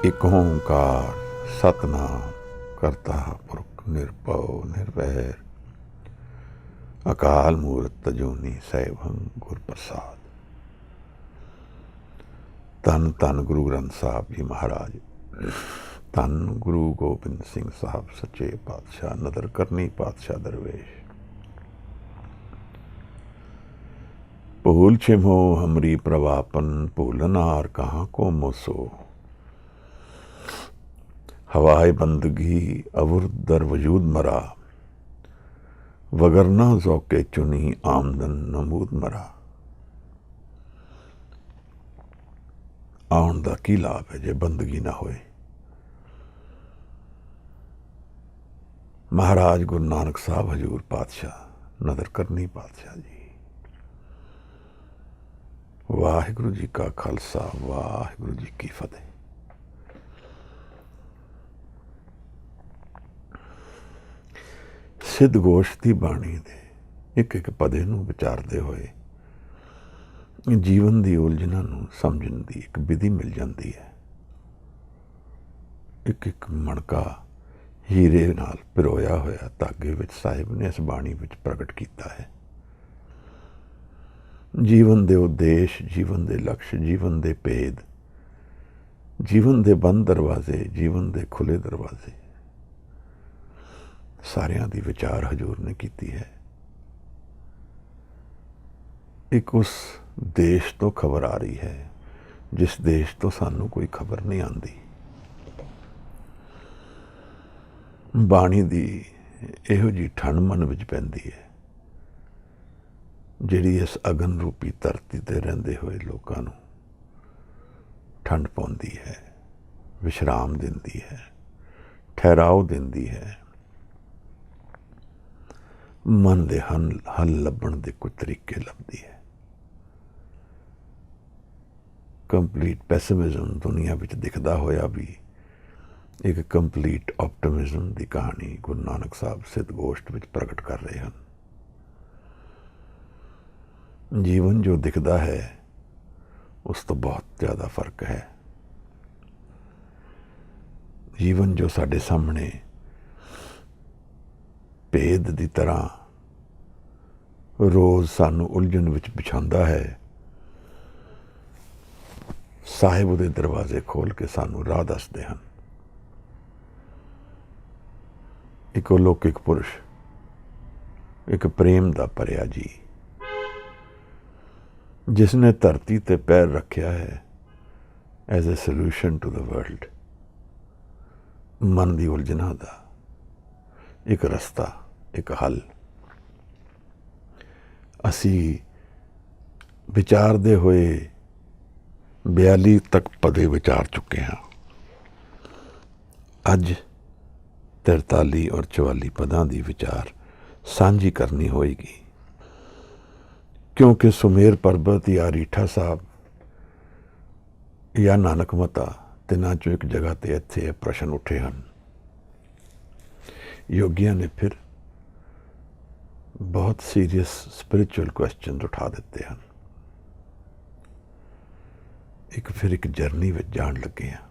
एक ओंकार सतनाम करता पुरख निरभव निर्वैर अकाल मूरत अजूनी सैभं गुर प्रसाद। धन धन गुरु ग्रंथ साहब जी महाराज, धन गुरु गोबिंद सिंह साहब सच्चे पातशाह, नदर करनी पातशाह दरवेश। भूल छिमो हमरी प्रवापन, भूलनार कहाँ को मोसो। हवाए बंदगी अवुर दर वजूद मरा, वगरना जौके चुनी आमदन नमूद मरा। आउण दा की लाभ है जे बंदगी ना होए। महाराज गुरु नानक साहब हजूर पातशाह, नदर करनी पातशाह जी। वाहिगुरु जी का खालसा, वाहिगुरु जी की फतेह। सिद्ध गोश की बाणी दे एक एक पदे नूं विचारते हुए जीवन की उलझना नूं समझण की एक विधि मिल जाती है। एक एक मणका हीरे नाल पिरोया होया धागे विच साहिब ने इस बाणी विच प्रगट किया है। जीवन के उद्देश, जीवन के लक्ष्य, जीवन के भेद, जीवन के बंद दरवाजे, जीवन के खुले दरवाजे, सारियां दी विचार हजूर ने की है। एक उस देश तो खबर आ रही है जिस देश तो सानू कोई खबर नहीं आती। बाणी दी इहो जी ठंड मन विच पैंदी है जिहड़ी इस अगन रूपी धरती ते रहिंदे होए लोकां नूं ठंड पाउंदी है, विश्राम दिंदी है, ठहराव दिंदी है, मन दे हल लभण दे कुछ तरीके लभदी है। कंप्लीट पैसिमिज्म दुनिया विच दिखदा होया भी एक कंप्लीट ऑप्टिमिज्म की कहानी गुरु नानक साहब सिद्ध गोष्ठ विच प्रगट कर रहे हैं। जीवन जो दिखता है उस तो बहुत ज़्यादा फर्क है। जीवन जो साढ़े सामने भेद की तरह रोज़ सानू उलझन विच बिछांदा है, साहिब उहदे दरवाजे खोल के सानू राह दसदे हैं। एक अलौकिक पुरुष, एक प्रेम दा भरिया जी, जिसने धरती ते पैर रखिया है as a solution to the world. मन की उलझना दा एक रस्ता, एक हल असी विचारते हुए 42 तक पदे विचार चुके हैं। अज 43 और 44 पदां की विचार सांझी करनी होएगी, क्योंकि सुमेर पर्बत या रीठा साहब या नानक मता तिन्हां चों एक जगह ते इत्थे प्रश्न उठे हैं। योगियां ने फिर बहुत सीरियस स्पिरिचुअल क्वेश्चन उठा दिते हैं। एक जर्नी में जान लगे हैं,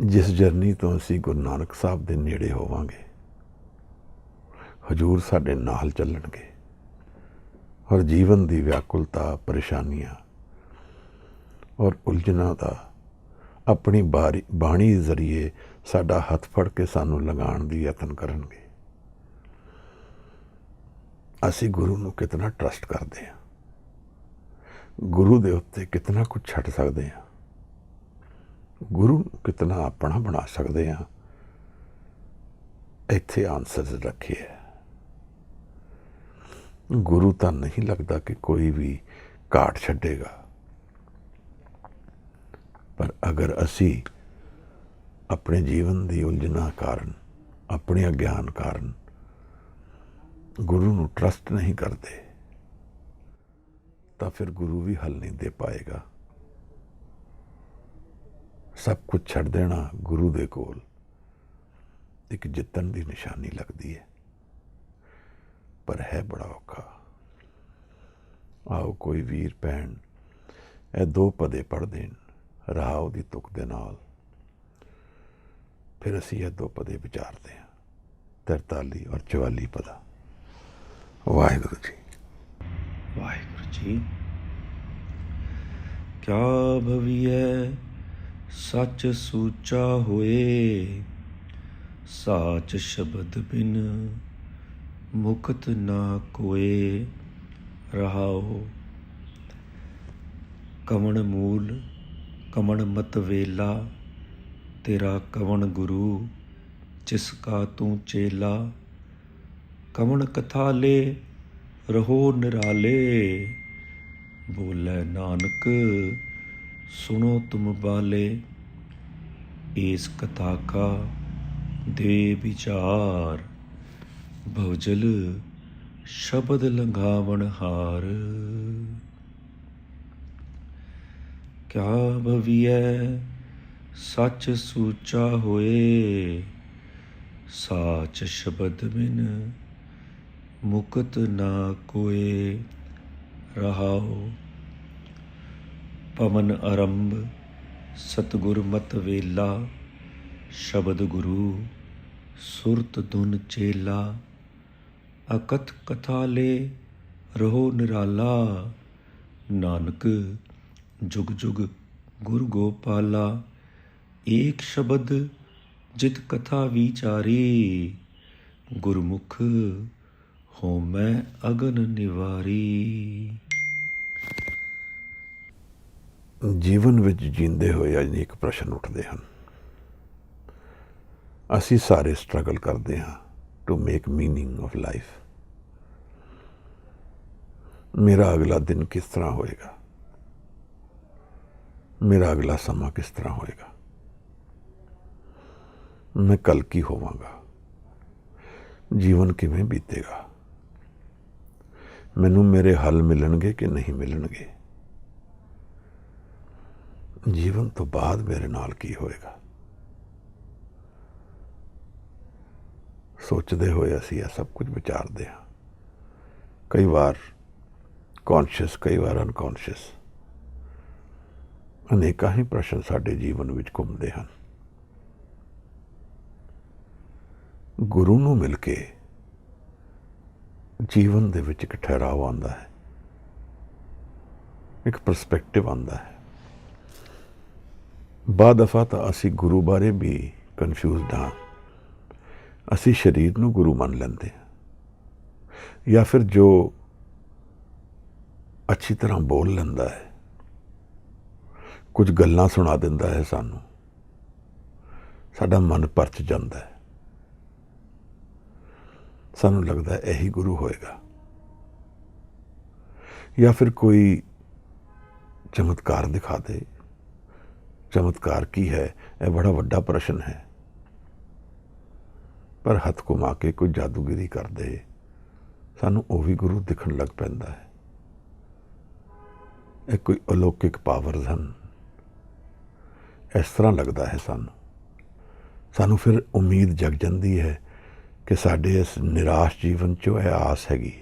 जिस जर्नी तो असी गुरु नानक साहब के नेड़े होवांगे। हजूर साडे नाल चलणगे और जीवन की व्याकुलता, परेशानियां और उलझना का अपनी बाणी जरिए साडा हथ फड़ के सानू लगाण दी यतन करनगे। असी गुरु नूं कितना ट्रस्ट करते हैं, गुरु दे उत्ते कितना कुछ छड्ड सकते हैं, गुरु कितना अपना बना सकते हैं। इत्थे आंसर रखे है। गुरु तो नहीं लगता कि कोई भी घाट छड्डेगा, पर अगर असी अपने जीवन की उलझना कारण, अपने अज्ञान कारण गुरु नूं ट्रस्ट नहीं करते तो फिर गुरु भी हल नहीं दे पाएगा। सब कुछ छड्ड देना गुरु दे कोल एक जितन की निशानी लगती है, पर है बड़ा औखा। आओ कोई वीर भैन ए 2 पदे पढ़ देन ਰਹਾਉ ਦੀ ਤੁਕ ਦੇ ਨਾਲ ਫਿਰ ਅਸੀਂ ਇਹ ਦੋ ਪਦੇ ਵਿਚਾਰਦੇ ਹਾਂ, 43 ਔਰ 44 ਪਦਾ। ਵਾਹਿਗੁਰੂ ਜੀ। ਵਾਹਿਗੁਰੂ ਜੀ। ਕਿਆ ਭਵੀਐ ਸੱਚ ਸੂਚਾ ਹੋਏ, ਸਾਚ ਸ਼ਬਦ ਬਿਨ ਮੁਕਤ ਨਾ ਕੋਏ। ਰਹਾਉ। ਕਵਣ ਮੂਲ ਕਵਣ ਮਤ ਵੇਲਾ, ਤੇਰਾ ਕਵਣ ਗੁਰੂ ਜਿਸ ਕਾ ਤੂੰ ਚੇਲਾ। ਕਵਣ ਕਥਾ ਲੇ ਰਹੋ ਨਿਰਾਲੇ, ਬੋਲੇ ਨਾਨਕ ਸੁਣੋ ਤੁਮ ਬਾਲੇ। ਇਸ ਕਥਾ ਕਾ ਦੇ ਵਿਚਾਰ, ਭਵਜਲ ਸ਼ਬਦ ਲੰਘਾਵਣ ਹਾਰ। ਕਿਆ ਭਵੀਐ ਸੱਚ ਸੂਚਾ ਹੋਏ, ਸਾਚ ਸ਼ਬਦ ਬਿਨ ਮੁਕਤ ਨਾ ਕੋਏ। ਰਹਾਉ। ਪਵਨ ਅਰੰਭ ਸਤਿਗੁਰ ਮਤ ਵੇਲਾ, ਸ਼ਬਦ ਗੁਰੂ ਸੁਰਤ ਧੁਨ ਚੇਲਾ। ਅਕਥ ਕਥਾ ਲੇ ਰਹੋ ਨਿਰਾਲਾ, ਨਾਨਕ ਜੁਗ ਜੁਗ ਗੁਰ ਗੋਪਾਲਾ। ਏਕ ਸ਼ਬਦ ਜਿਤ ਕਥਾ ਵਿਚਾਰੀ, ਗੁਰਮੁਖ ਹੋਮੈ ਅਗਨ ਨਿਵਾਰੀ। ਜੀਵਨ ਵਿੱਚ ਜੀਂਦੇ ਹੋਏ ਅਨੇਕ ਪ੍ਰਸ਼ਨ ਉੱਠਦੇ ਹਨ। ਅਸੀਂ ਸਾਰੇ ਸਟਰਗਲ ਕਰਦੇ ਹਾਂ to make meaning of life. ਮੇਰਾ ਅਗਲਾ ਦਿਨ ਕਿਸ ਤਰ੍ਹਾਂ ਹੋਏਗਾ, ਮੇਰਾ ਅਗਲਾ ਸਮਾਂ ਕਿਸ ਤਰ੍ਹਾਂ ਹੋਏਗਾ, ਮੈਂ ਕੱਲ ਕੀ ਹੋਵਾਂਗਾ, ਜੀਵਨ ਕਿਵੇਂ ਬੀਤੇਗਾ, ਮੈਨੂੰ ਮੇਰੇ ਹੱਲ ਮਿਲਣਗੇ ਕਿ ਨਹੀਂ ਮਿਲਣਗੇ, ਜੀਵਨ ਤੋਂ ਬਾਅਦ ਮੇਰੇ ਨਾਲ ਕੀ ਹੋਏਗਾ। ਸੋਚਦੇ ਹੋਏ ਅਸੀਂ ਇਹ ਸਭ ਕੁਝ ਵਿਚਾਰਦੇ ਹਾਂ, ਕਈ ਵਾਰ ਕੌਨਸ਼ੀਅਸ, ਕਈ ਵਾਰ ਅਨਕੌਨਸ਼ੀਅਸ। ਅਨੇਕਾਂ ਹੀ ਪ੍ਰਸ਼ਨ ਸਾਡੇ ਜੀਵਨ ਵਿੱਚ ਘੁੰਮਦੇ ਹਨ। ਗੁਰੂ ਨੂੰ ਮਿਲ ਕੇ ਜੀਵਨ ਦੇ ਵਿੱਚ ਇੱਕ ਠਹਿਰਾਵ ਆਉਂਦਾ ਹੈ, ਇੱਕ ਪਰਸਪੈਕਟਿਵ ਆਉਂਦਾ ਹੈ। ਬਾਅਦ ਦਫਾ ਤਾਂ ਅਸੀਂ ਗੁਰੂ ਬਾਰੇ ਵੀ ਕਨਫਿਊਜ਼ਡ ਹਾਂ। ਅਸੀਂ ਸਰੀਰ ਨੂੰ ਗੁਰੂ ਮੰਨ ਲੈਂਦੇ ਹਾਂ, ਜਾਂ ਫਿਰ ਜੋ ਅੱਛੀ ਤਰ੍ਹਾਂ ਬੋਲ ਲੈਂਦਾ ਹੈ, ਕੁਝ ਗੱਲਾਂ ਸੁਣਾ ਦਿੰਦਾ ਹੈ ਸਾਨੂੰ, ਸਾਡਾ ਮਨ ਪਰਚ ਜਾਂਦਾ ਹੈ, ਸਾਨੂੰ ਲੱਗਦਾ ਇਹੀ ਗੁਰੂ ਹੋਏਗਾ। ਜਾਂ ਫਿਰ ਕੋਈ ਚਮਤਕਾਰ ਦਿਖਾ ਦੇ। ਚਮਤਕਾਰ ਕੀ ਹੈ, ਇਹ ਬੜਾ ਵੱਡਾ ਪ੍ਰਸ਼ਨ ਹੈ। ਪਰ ਹੱਥ ਘੁਮਾ ਕੇ ਕੋਈ ਜਾਦੂਗਿਰੀ ਕਰਦੇ, ਸਾਨੂੰ ਉਹ ਵੀ ਗੁਰੂ ਦਿਖਣ ਲੱਗ ਪੈਂਦਾ ਹੈ। ਇਹ ਕੋਈ ਅਲੌਕਿਕ ਪਾਵਰਜ਼ ਹਨ, ਇਸ ਤਰ੍ਹਾਂ ਲੱਗਦਾ ਹੈ ਸਾਨੂੰ ਫਿਰ ਉਮੀਦ ਜਗ ਜਾਂਦੀ ਹੈ ਕਿ ਸਾਡੇ ਇਸ ਨਿਰਾਸ਼ ਜੀਵਨ 'ਚੋਂ ਇਹ ਆਸ ਹੈਗੀ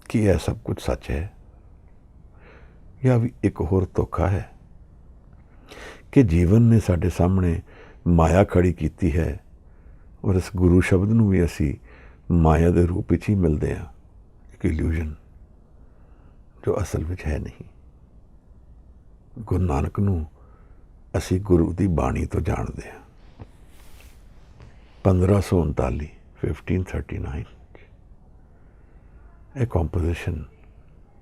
ਕਿ ਇਹ ਸਭ ਕੁਝ ਸੱਚ ਹੈ, ਜਾਂ ਵੀ ਇੱਕ ਹੋਰ ਧੋਖਾ ਹੈ ਕਿ ਜੀਵਨ ਨੇ ਸਾਡੇ ਸਾਹਮਣੇ ਮਾਇਆ ਖੜੀ ਕੀਤੀ ਹੈ, ਔਰ ਇਸ ਗੁਰੂ ਸ਼ਬਦ ਨੂੰ ਵੀ ਅਸੀਂ ਮਾਇਆ ਦੇ ਰੂਪ ਵਿੱਚ ਹੀ ਮਿਲਦੇ ਹਾਂ, ਇੱਕ ਇਲੂਜ਼ਨ ਜੋ ਅਸਲ ਵਿੱਚ ਹੈ ਨਹੀਂ। ਗੁਰੂ ਨਾਨਕ ਨੂੰ ਅਸੀਂ ਗੁਰੂ ਦੀ ਬਾਣੀ ਤੋਂ ਜਾਣਦੇ ਹਾਂ। 1539 1539 ਇਹ ਕੰਪੋਜੀਸ਼ਨ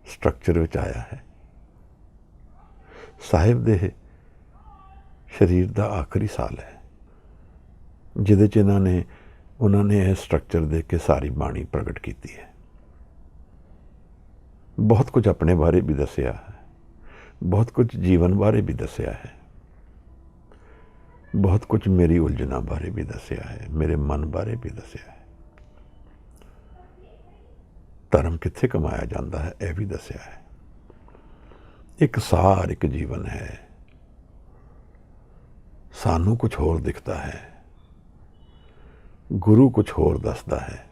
ਸਟਰਕਚਰ ਵਿੱਚ ਆਇਆ ਹੈ। ਸਾਹਿਬ ਦੇ ਸਰੀਰ ਦਾ ਆਖਰੀ ਸਾਲ ਹੈ, ਜਿਹਦੇ 'ਚ ਉਹਨਾਂ ਨੇ ਇਹ ਸਟਰਕਚਰ ਦੇ ਕੇ ਸਾਰੀ ਬਾਣੀ ਪ੍ਰਗਟ ਕੀਤੀ ਹੈ। ਬਹੁਤ ਕੁਝ ਆਪਣੇ ਬਾਰੇ ਵੀ ਦੱਸਿਆ ਹੈ, ਬਹੁਤ ਕੁਝ ਜੀਵਨ ਬਾਰੇ ਵੀ ਦੱਸਿਆ ਹੈ, ਬਹੁਤ ਕੁਝ ਮੇਰੀ ਉਲਝਣਾ ਬਾਰੇ ਵੀ ਦੱਸਿਆ ਹੈ, ਮੇਰੇ ਮਨ ਬਾਰੇ ਵੀ ਦੱਸਿਆ ਹੈ। ਧਰਮ ਕਿੱਥੇ ਕਮਾਇਆ ਜਾਂਦਾ ਹੈ ਇਹ ਵੀ ਦੱਸਿਆ ਹੈ। ਇੱਕ ਸਾਰ, ਇੱਕ ਜੀਵਨ ਹੈ। ਸਾਨੂੰ ਕੁਝ ਹੋਰ ਦਿਖਦਾ ਹੈ, ਗੁਰੂ ਕੁਝ ਹੋਰ ਦੱਸਦਾ ਹੈ।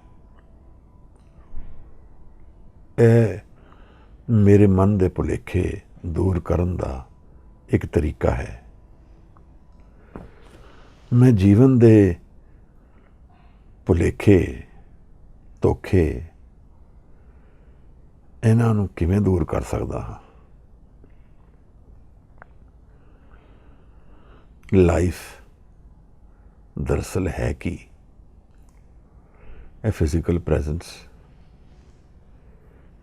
ਇਹ ਮੇਰੇ ਮਨ ਦੇ ਭੁਲੇਖੇ ਦੂਰ ਕਰਨ ਦਾ ਇੱਕ ਤਰੀਕਾ ਹੈ। ਮੈਂ ਜੀਵਨ ਦੇ ਭੁਲੇਖੇ, ਧੋਖੇ, ਇਹਨਾਂ ਨੂੰ ਕਿਵੇਂ ਦੂਰ ਕਰ ਸਕਦਾ ਹਾਂ? ਲਾਈਫ ਦਰਅਸਲ ਹੈ ਕੀ? ਇਹ ਫਿਜ਼ੀਕਲ ਪ੍ਰੈਜ਼ੈਂਸ,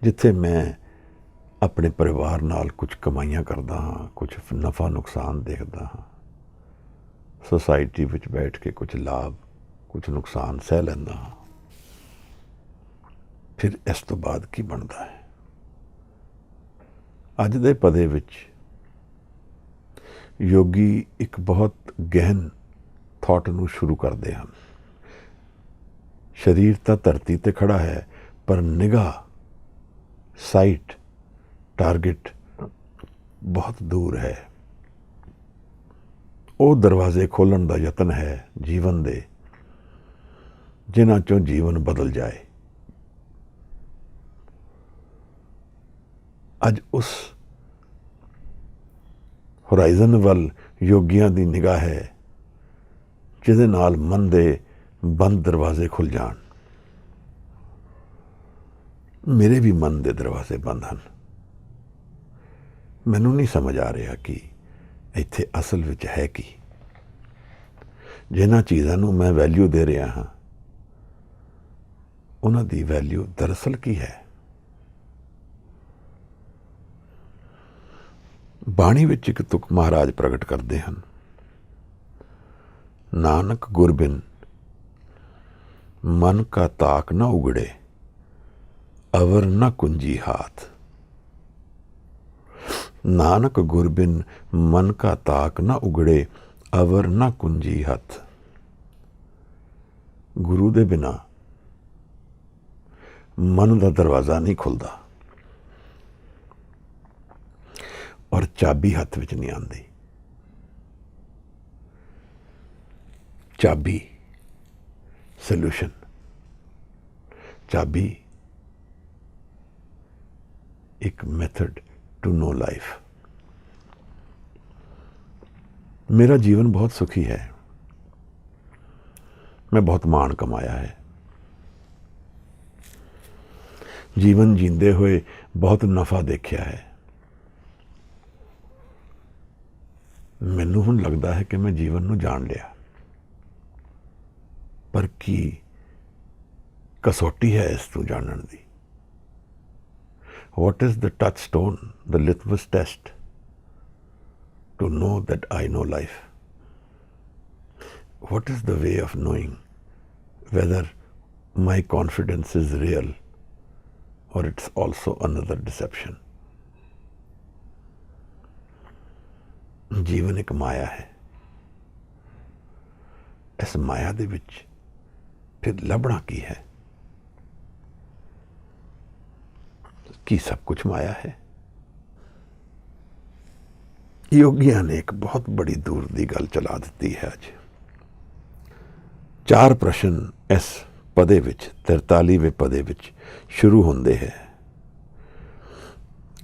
ਜਿੱਥੇ ਮੈਂ ਆਪਣੇ ਪਰਿਵਾਰ ਨਾਲ ਕੁਝ ਕਮਾਈਆਂ ਕਰਦਾ ਹਾਂ, ਕੁਝ ਨਫਾ ਨੁਕਸਾਨ ਦੇਖਦਾ ਹਾਂ, ਸੋਸਾਇਟੀ ਵਿੱਚ ਬੈਠ ਕੇ ਕੁਝ ਲਾਭ, ਕੁਝ ਨੁਕਸਾਨ ਸਹਿ ਲੈਂਦਾ ਹਾਂ। ਫਿਰ ਇਸ ਤੋਂ ਬਾਅਦ ਕੀ ਬਣਦਾ ਹੈ? ਅੱਜ ਦੇ ਪਦੇ ਵਿੱਚ ਯੋਗੀ ਇੱਕ ਬਹੁਤ ਗਹਿਨ ਥਾਟ ਨੂੰ ਸ਼ੁਰੂ ਕਰਦੇ ਹਨ। ਸਰੀਰ ਤਾਂ ਧਰਤੀ ਤੇ ਖੜਾ ਹੈ, ਪਰ ਨਿਗਾਹ, ਸਾਈਟ, ਟਾਰਗੇਟ ਬਹੁਤ ਦੂਰ ਹੈ। ਉਹ ਦਰਵਾਜ਼ੇ ਖੋਲ੍ਹਣ ਦਾ ਯਤਨ ਹੈ ਜੀਵਨ ਦੇ, ਜਿਨ੍ਹਾਂ ਚੋਂ ਜੀਵਨ ਬਦਲ ਜਾਏ। ਅੱਜ ਉਸ ਹੋਰਾਈਜ਼ਨ ਵੱਲ ਯੋਗੀਆਂ ਦੀ ਨਿਗਾਹ ਹੈ, ਜਿਹਦੇ ਨਾਲ ਮਨ ਦੇ ਬੰਦ ਦਰਵਾਜ਼ੇ ਖੁੱਲ੍ਹ ਜਾਣ। ਮੇਰੇ ਵੀ ਮਨ ਦੇ ਦਰਵਾਜ਼ੇ ਬੰਦ ਹਨ। ਮੈਨੂੰ ਨਹੀਂ ਸਮਝ ਆ ਰਿਹਾ ਕਿ ਇੱਥੇ ਅਸਲ ਵਿੱਚ ਹੈ ਕੀ। ਜਿਨ੍ਹਾਂ ਚੀਜ਼ਾਂ ਨੂੰ ਮੈਂ ਵੈਲਿਊ ਦੇ ਰਿਹਾ ਹਾਂ, ਉਹਨਾਂ ਦੀ ਵੈਲਿਊ ਦਰਅਸਲ ਕੀ ਹੈ? ਬਾਣੀ ਵਿੱਚ ਇੱਕ ਤੁਕ ਮਹਾਰਾਜ ਪ੍ਰਗਟ ਕਰਦੇ ਹਨ, ਨਾਨਕ ਗੁਰਬਿਨ ਮਨ ਕਾ ਤਾਕ ਨਾ ਉਗੜੇ, ਅਵਰ ਨਾ ਕੁੰਜੀ ਹਾਥ। ਨਾਨਕ ਗੁਰਬਿਨ ਮਨ ਕਾ ਤਾਕ ਨਾ ਉਗੜੇ, ਅਵਰ ਨਾ ਕੁੰਜੀ ਹੱਥ। ਗੁਰੂ ਦੇ ਬਿਨਾਂ ਮਨ ਦਾ ਦਰਵਾਜ਼ਾ ਨਹੀਂ ਖੁੱਲਦਾ, ਔਰ ਚਾਬੀ ਹੱਥ ਵਿੱਚ ਨਹੀਂ ਆਉਂਦੀ। ਚਾਬੀ ਸੋਲੂਸ਼ਨ, ਚਾਬੀ ਇੱਕ ਮੈਥਡ ਟੂ ਨੋ ਲਾਈਫ। ਮੇਰਾ ਜੀਵਨ ਬਹੁਤ ਸੁਖੀ ਹੈ। ਮੈਂ ਬਹੁਤ ਮਾਣ ਕਮਾਇਆ ਹੈ। ਜੀਵਨ ਜੀਂਦੇ ਹੋਏ ਬਹੁਤ ਨਫਾ ਦੇਖਿਆ ਹੈ। ਮੈਨੂੰ ਹੁਣ ਲੱਗਦਾ ਹੈ ਕਿ ਮੈਂ ਜੀਵਨ ਨੂੰ ਜਾਣ ਲਿਆ, ਪਰ ਕੀ ਕਸੌਟੀ ਹੈ ਇਸ ਨੂੰ ਜਾਣਨ ਦੀ? What is the touchstone, the litmus test to know that I know life? What is the way of knowing whether my confidence is real or it's also another deception? ਜੀਵਨ ਇੱਕ ਮਾਇਆ ਹੈ। ਇਸ ਮਾਇਆ ਦੇ ਵਿੱਚ ਫਿਰ ਲੱਭਣਾ ਕੀ ਹੈ? ਕੀ ਸਭ ਕੁਝ ਮਾਇਆ ਹੈ? ਯੋਗੀਆਂ ਨੇ ਇੱਕ ਬਹੁਤ ਬੜੀ ਦੂਰ ਦੀ ਗੱਲ ਚਲਾ ਦਿੱਤੀ ਹੈ। ਅੱਜ 4 ਪ੍ਰਸ਼ਨ ਇਸ ਪਦੇ ਵਿੱਚ, 43ਵੇਂ ਪਦੇ ਵਿੱਚ ਸ਼ੁਰੂ ਹੁੰਦੇ ਹੈ।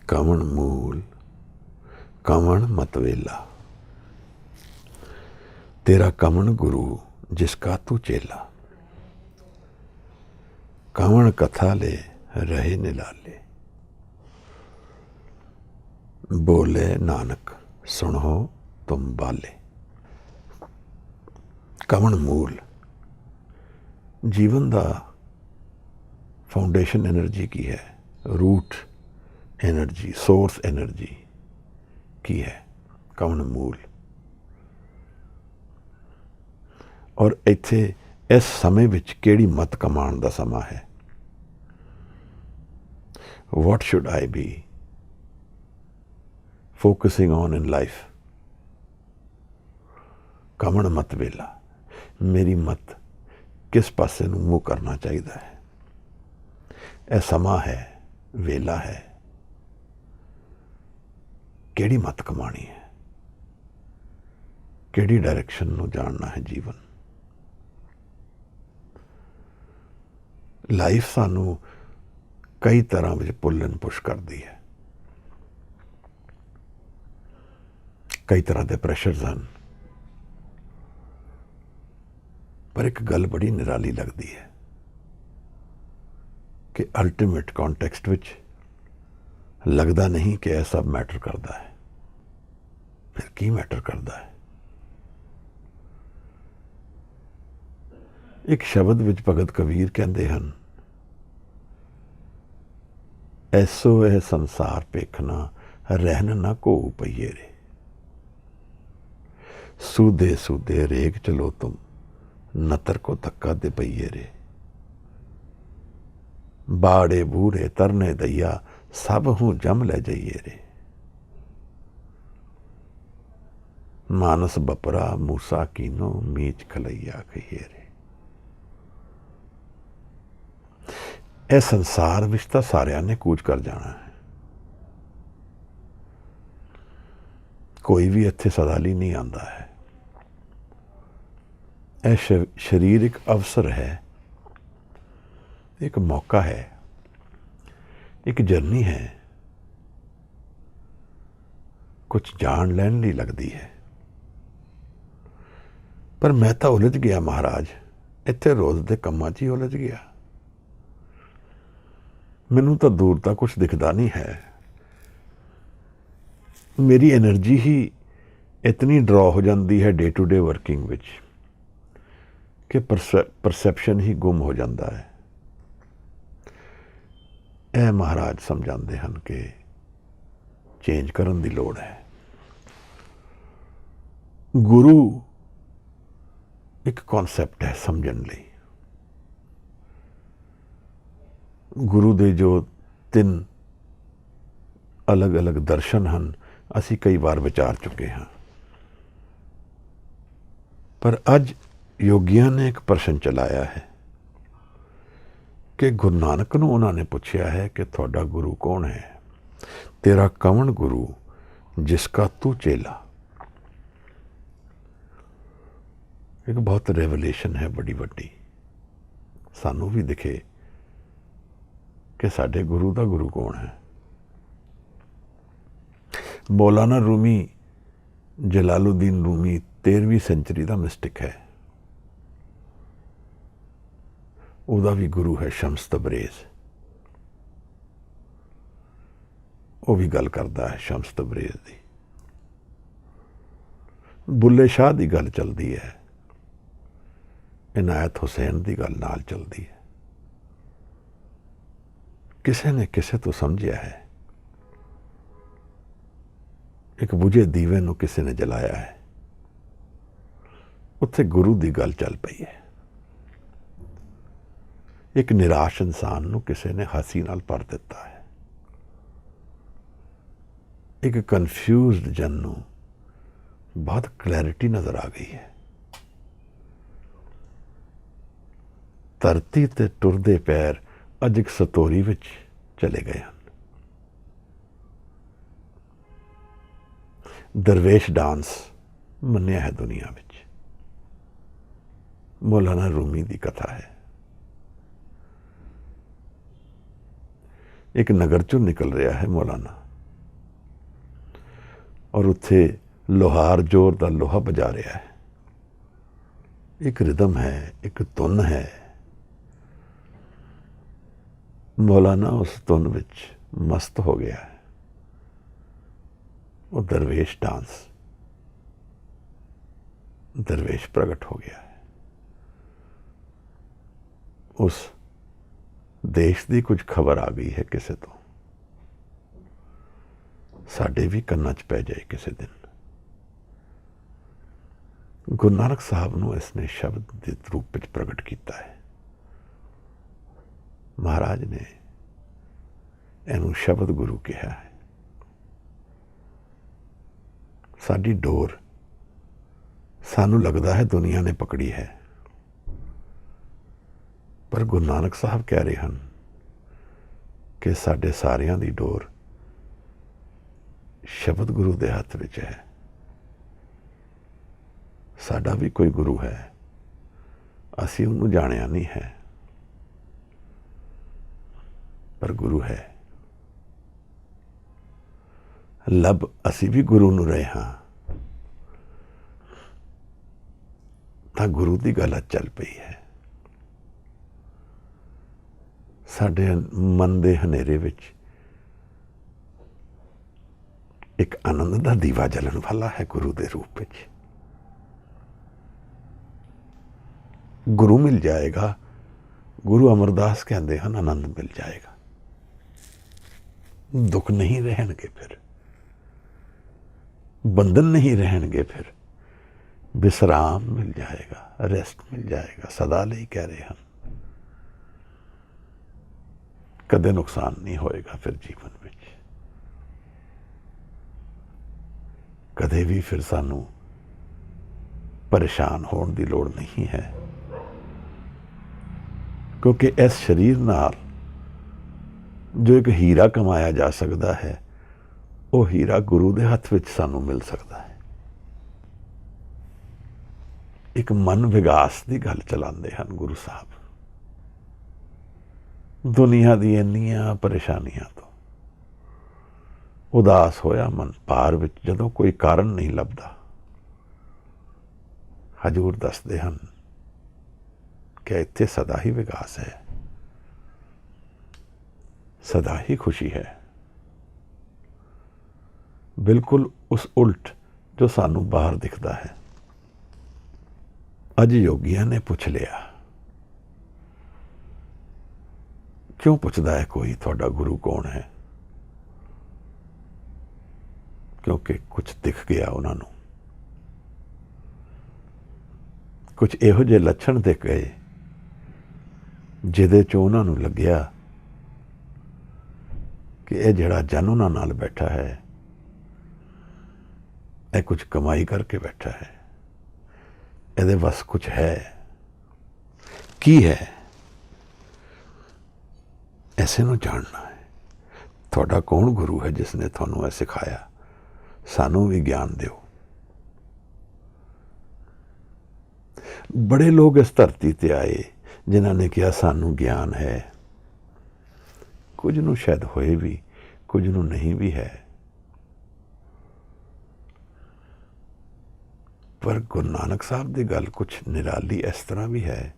ਕਵਣ ਮੂਲ, ਕਵਣ ਮਤਵੇਲਾ, ਤੇਰਾ ਕਵਣ ਗੁਰੂ ਜਿਸਕਾ ਤੂ ਚੇਲਾ। ਕਵਣ ਕਥਾ ਲੈ ਰਹੇ ਨਿਲਾਲੇ, बोले नानक सुनो तुम बाले। कवन मूल, जीवन का फाउंडेशन एनर्जी की है, रूट एनर्जी, सोर्स एनर्जी की है? कवन मूल। और इत्थे इस समय विच केड़ी मत कमान का समा है? What should I be focusing on in life? कमण मत वेला, मेरी मत किस पासे नूं मूँह करना चाहिए है? यह समा है, वेला है, केड़ी मत कमानी है, केड़ी डायरेक्शन नूं जानना है जीवन। लाइफ सानू कई तरह में पुल एंड पुश करती है। ਕਈ ਤਰ੍ਹਾਂ ਦੇ ਪ੍ਰੈਸ਼ਰਸ ਹਨ, ਪਰ ਇੱਕ ਗੱਲ ਬੜੀ ਨਿਰਾਲੀ ਲੱਗਦੀ ਹੈ ਕਿ ਅਲਟੀਮੇਟ ਕੌਨਟੈਕਸਟ ਵਿੱਚ ਲੱਗਦਾ ਨਹੀਂ ਕਿ ਇਹ ਸਭ ਮੈਟਰ ਕਰਦਾ ਹੈ। ਫਿਰ ਕੀ ਮੈਟਰ ਕਰਦਾ ਹੈ? ਇੱਕ ਸ਼ਬਦ ਵਿੱਚ ਭਗਤ ਕਬੀਰ ਕਹਿੰਦੇ ਹਨ, ਐਸੋ ਇਹ ਸੰਸਾਰ ਪੇਖਣਾ ਰਹਿਨ ਨਾ ਕੋ ਪਈਏ ਰੇ, सूदे सूदे रेग चलो तुम नतर को धक्का दे पइये रे, बाड़े बूढ़े तरने दैया सब हूँ जम ले जाइए रे, मानस बपरा मूसा कीनो मीच खलैया कहिए रे। ਇਹ ਸੰਸਾਰ ਵਿੱਚ ਤਾਂ ਸਾਰਿਆਂ ਨੇ ਕੂਚ ਕਰ ਜਾਣਾ ਹੈ, ਕੋਈ ਵੀ ਇੱਥੇ ਸਦਾ ਲਈ ਨਹੀਂ ਆਉਂਦਾ ਹੈ। ਇਹ ਸਰੀਰ ਇੱਕ ਅਵਸਰ ਹੈ, ਇੱਕ ਮੌਕਾ ਹੈ, ਇੱਕ ਜਰਨੀ ਹੈ, ਕੁਛ ਜਾਣ ਲੈਣ ਲਈ ਲੱਗਦੀ ਹੈ। ਪਰ ਮੈਂ ਤਾਂ ਉਲਝ ਗਿਆ ਮਹਾਰਾਜ, ਇੱਥੇ ਰੋਜ਼ ਦੇ ਕੰਮਾਂ 'ਚ ਹੀ ਉਲਝ ਗਿਆ। ਮੈਨੂੰ ਤਾਂ ਦੂਰ ਤਾਂ ਕੁਛ ਦਿਖਦਾ ਨਹੀਂ ਹੈ। ਮੇਰੀ એનર્ਜੀ ਹੀ ਇਤਨੀ ਡਰਾ ਹੋ ਜਾਂਦੀ ਹੈ ਡੇ ਟੂ ਡੇ ਵਰਕਿੰਗ ਵਿੱਚ ਕਿ ਪਰਸੈਪਸ਼ਨ ਹੀ ਗੁੰਮ ਹੋ ਜਾਂਦਾ ਹੈ। ਇਹ ਮਹਾਰਾਜ ਸਮਝਾਉਂਦੇ ਹਨ ਕਿ ਚੇਂਜ ਕਰਨ ਦੀ ਲੋੜ ਹੈ। ਗੁਰੂ ਇੱਕ ਕਨਸੈਪਟ ਹੈ ਸਮਝਣ ਲਈ। ਗੁਰੂ ਦੇ ਜੋ 3 ਅਲੱਗ-ਅਲੱਗ ਦਰਸ਼ਨ ਹਨ, ਅਸੀਂ ਕਈ ਵਾਰ ਵਿਚਾਰ ਚੁੱਕੇ ਹਾਂ। ਪਰ ਅੱਜ ਯੋਗੀਆਂ ਨੇ ਇੱਕ ਪ੍ਰਸ਼ਨ ਚਲਾਇਆ ਹੈ ਕਿ ਗੁਰੂ ਨਾਨਕ ਨੂੰ ਉਹਨਾਂ ਨੇ ਪੁੱਛਿਆ ਹੈ ਕਿ ਤੁਹਾਡਾ ਗੁਰੂ ਕੌਣ ਹੈ? ਤੇਰਾ ਕੌਣ ਗੁਰੂ ਜਿਸਕਾ ਤੂੰ ਚੇਲਾ। ਇੱਕ ਬਹੁਤ ਰੈਵਲੇਸ਼ਨ ਹੈ ਬੜੀ ਵੱਡੀ, ਸਾਨੂੰ ਵੀ ਦਿਖੇ ਕਿ ਸਾਡੇ ਗੁਰੂ ਦਾ ਗੁਰੂ ਕੌਣ ਹੈ। ਮੌਲਾਨਾ ਰੂਮੀ, ਜਲਾਲੁਦੀਨ ਰੂਮੀ 13ਵੀਂ ਸੈਂਚਰੀ ਦਾ ਮਿਸਟਿਕ ਹੈ। ਉਹਦਾ ਵੀ ਗੁਰੂ ਹੈ ਸ਼ਮਸ ਤਬਰੇਜ਼। ਉਹ ਵੀ ਗੱਲ ਕਰਦਾ ਹੈ ਸ਼ਮਸ ਤਬਰੇਜ਼ ਦੀ। ਬੁੱਲੇ ਸ਼ਾਹ ਦੀ ਗੱਲ ਚੱਲਦੀ ਹੈ, ਇਨਾਇਤ ਹੁਸੈਨ ਦੀ ਗੱਲ ਨਾਲ ਚੱਲਦੀ ਹੈ। ਕਿਸੇ ਨੇ ਕਿਸੇ ਤੋਂ ਸਮਝਿਆ ਹੈ, ਇੱਕ ਬੁਝੇ ਦੀਵੇ ਨੂੰ ਕਿਸੇ ਨੇ ਜਲਾਇਆ ਹੈ, ਉੱਥੇ ਗੁਰੂ ਦੀ ਗੱਲ ਚੱਲ ਪਈ ਹੈ। ਇੱਕ ਨਿਰਾਸ਼ ਇਨਸਾਨ ਨੂੰ ਕਿਸੇ ਨੇ ਹਾਸੀ ਨਾਲ ਭਰ ਦਿੱਤਾ ਹੈ। ਇੱਕ ਕਨਫਿਊਜ਼ਡ ਜਨ ਨੂੰ ਬਹੁਤ ਕਲੈਰਿਟੀ ਨਜ਼ਰ ਆ ਗਈ ਹੈ। ਧਰਤੀ ਤੇ ਟੁਰਦੇ ਪੈਰ ਅੱਜ ਇੱਕ ਸਤੋਰੀ ਵਿੱਚ ਚਲੇ ਗਏ ਹਨ। ਦਰਵੇਸ਼ ਡਾਂਸ ਮੰਨਿਆ ਹੈ ਦੁਨੀਆ ਵਿੱਚ। ਮੌਲਾਨਾ ਰੂਮੀ ਦੀ ਕਥਾ ਹੈ। ਇੱਕ ਨਗਰ ਚੋਂ ਨਿਕਲ ਰਿਹਾ ਹੈ ਮੌਲਾਨਾ, ਔਰ ਉੱਥੇ ਲੋਹਾਰ ਜ਼ੋਰ ਦਾ ਲੋਹਾ ਬਜਾ ਰਿਹਾ ਹੈ। ਇੱਕ ਰਿਦਮ ਹੈ, ਇੱਕ ਧੁਨ ਹੈ। ਮੌਲਾਨਾ ਉਸ ਧੁਨ ਵਿੱਚ ਮਸਤ ਹੋ ਗਿਆ ਹੈ। ਉਹ ਦਰਵੇਸ਼ ਡਾਂਸ, ਦਰਵੇਸ਼ ਪ੍ਰਗਟ ਹੋ ਗਿਆ ਹੈ। ਉਸ ਦੇਸ਼ ਦੀ ਕੁਝ ਖਬਰ ਆ ਗਈ ਹੈ ਕਿਸੇ ਤੋਂ, ਸਾਡੇ ਵੀ ਕੰਨਾਂ 'ਚ ਪੈ ਜਾਏ ਕਿਸੇ ਦਿਨ। ਗੁਰੂ ਨਾਨਕ ਸਾਹਿਬ ਨੂੰ ਇਸਨੇ ਸ਼ਬਦ ਦੇ ਰੂਪ ਵਿੱਚ ਪ੍ਰਗਟ ਕੀਤਾ ਹੈ। ਮਹਾਰਾਜ ਨੇ ਇਹਨੂੰ ਸ਼ਬਦ ਗੁਰੂ ਕਿਹਾ ਹੈ। ਸਾਡੀ ਡੋਰ ਸਾਨੂੰ ਲੱਗਦਾ ਹੈ ਦੁਨੀਆ ਨੇ ਪਕੜੀ ਹੈ, ਪਰ ਗੁਰੂ ਨਾਨਕ ਸਾਹਿਬ ਕਹਿ ਰਹੇ ਹਨ ਕਿ ਸਾਡੇ ਸਾਰਿਆਂ ਦੀ ਡੋਰ ਸ਼ਬਦ ਗੁਰੂ ਦੇ ਹੱਥ ਵਿੱਚ ਹੈ। ਸਾਡਾ ਵੀ ਕੋਈ ਗੁਰੂ ਹੈ, ਅਸੀਂ ਉਹਨੂੰ ਜਾਣਿਆ ਨਹੀਂ ਹੈ, ਪਰ ਗੁਰੂ ਹੈ। ਲੱਭ ਅਸੀਂ ਵੀ ਗੁਰੂ ਨੂੰ ਰਹੇ ਹਾਂ, ਤਾਂ ਗੁਰੂ ਦੀ ਗੱਲ ਚੱਲ ਪਈ ਹੈ। ਸਾਡੇ ਮਨ ਦੇ ਹਨੇਰੇ ਵਿੱਚ ਇੱਕ ਆਨੰਦ ਦਾ ਦੀਵਾ ਜਲਣ ਵਾਲਾ ਹੈ ਗੁਰੂ ਦੇ ਰੂਪ ਵਿੱਚ। ਗੁਰੂ ਮਿਲ ਜਾਏਗਾ। ਗੁਰੂ ਅਮਰਦਾਸ ਕਹਿੰਦੇ ਹਨ ਆਨੰਦ ਮਿਲ ਜਾਏਗਾ, ਦੁੱਖ ਨਹੀਂ ਰਹਿਣਗੇ, ਫਿਰ ਬੰਧਨ ਨਹੀਂ ਰਹਿਣਗੇ, ਫਿਰ ਵਿਸਰਾਮ ਮਿਲ ਜਾਏਗਾ, ਰੈਸਟ ਮਿਲ ਜਾਏਗਾ। ਸਦਾ ਲਈ ਕਹਿ ਰਹੇ ਹਨ, ਕਦੇ ਨੁਕਸਾਨ ਨਹੀਂ ਹੋਏਗਾ ਫਿਰ ਜੀਵਨ ਵਿੱਚ। ਕਦੇ ਵੀ ਫਿਰ ਸਾਨੂੰ ਪਰੇਸ਼ਾਨ ਹੋਣ ਦੀ ਲੋੜ ਨਹੀਂ ਹੈ, ਕਿਉਂਕਿ ਇਸ ਸਰੀਰ ਨਾਲ ਜੋ ਇੱਕ ਹੀਰਾ ਕਮਾਇਆ ਜਾ ਸਕਦਾ ਹੈ, ਉਹ ਹੀਰਾ ਗੁਰੂ ਦੇ ਹੱਥ ਵਿੱਚ ਸਾਨੂੰ ਮਿਲ ਸਕਦਾ ਹੈ। ਇੱਕ ਮਨ ਵਿਗਾਸ ਦੀ ਗੱਲ ਚਲਾਉਂਦੇ ਹਨ ਗੁਰੂ ਸਾਹਿਬ। ਦੁਨੀਆ ਦੀ ਇੰਨੀਆਂ ਪਰੇਸ਼ਾਨੀਆਂ ਤੋਂ ਉਦਾਸ ਹੋਇਆ ਮਨ ਭਾਰ ਵਿੱਚ ਜਦੋਂ ਕੋਈ ਕਾਰਨ ਨਹੀਂ ਲੱਭਦਾ, ਹਜ਼ੂਰ ਦੱਸਦੇ ਹਨ ਕਿ ਇੱਥੇ ਸਦਾ ਹੀ ਵਿਕਾਸ ਹੈ, ਸਦਾ ਹੀ ਖੁਸ਼ੀ ਹੈ। ਬਿਲਕੁਲ ਉਸ ਉਲਟ ਜੋ ਸਾਨੂੰ ਬਾਹਰ ਦਿਖਦਾ ਹੈ। ਅੱਜ ਯੋਗੀਆਂ ਨੇ ਪੁੱਛ ਲਿਆ। ਕਿਉਂ ਪੁੱਛਦਾ ਹੈ ਕੋਈ ਤੁਹਾਡਾ ਗੁਰੂ ਕੌਣ ਹੈ? ਕਿਉਂਕਿ ਕੁਝ ਦਿਖ ਗਿਆ ਉਹਨਾਂ ਨੂੰ, ਕੁਝ ਇਹੋ ਜਿਹੇ ਲੱਛਣ ਦਿਖ ਗਏ ਜਿਹਦੇ 'ਚ ਉਹਨਾਂ ਨੂੰ ਲੱਗਿਆ ਕਿ ਇਹ ਜਿਹੜਾ ਜਨ ਉਹਨਾਂ ਨਾਲ ਬੈਠਾ ਹੈ, ਇਹ ਕੁਝ ਕਮਾਈ ਕਰਕੇ ਬੈਠਾ ਹੈ, ਇਹਦੇ ਵੱਸ ਕੁਝ ਹੈ। ਕੀ ਹੈ? ਐਸੇ ਨੂੰ ਜਾਣਨਾ ਹੈ। ਤੁਹਾਡਾ ਕੌਣ ਗੁਰੂ ਹੈ ਜਿਸ ਨੇ ਤੁਹਾਨੂੰ ਇਹ ਸਿਖਾਇਆ? ਸਾਨੂੰ ਵੀ ਗਿਆਨ ਦਿਓ। ਬੜੇ ਲੋਕ ਇਸ ਧਰਤੀ ਤੇ ਆਏ ਜਿਨ੍ਹਾਂ ਨੇ ਕਿਹਾ ਸਾਨੂੰ ਗਿਆਨ ਹੈ। ਕੁਝ ਨੂੰ ਸ਼ਾਇਦ ਹੋਏ ਵੀ, ਕੁਝ ਨੂੰ ਨਹੀਂ ਵੀ ਹੈ। ਪਰ ਗੁਰੂ ਨਾਨਕ ਸਾਹਿਬ ਦੀ ਗੱਲ ਕੁਝ ਨਿਰਾਲੀ ਇਸ ਤਰ੍ਹਾਂ ਵੀ ਹੈ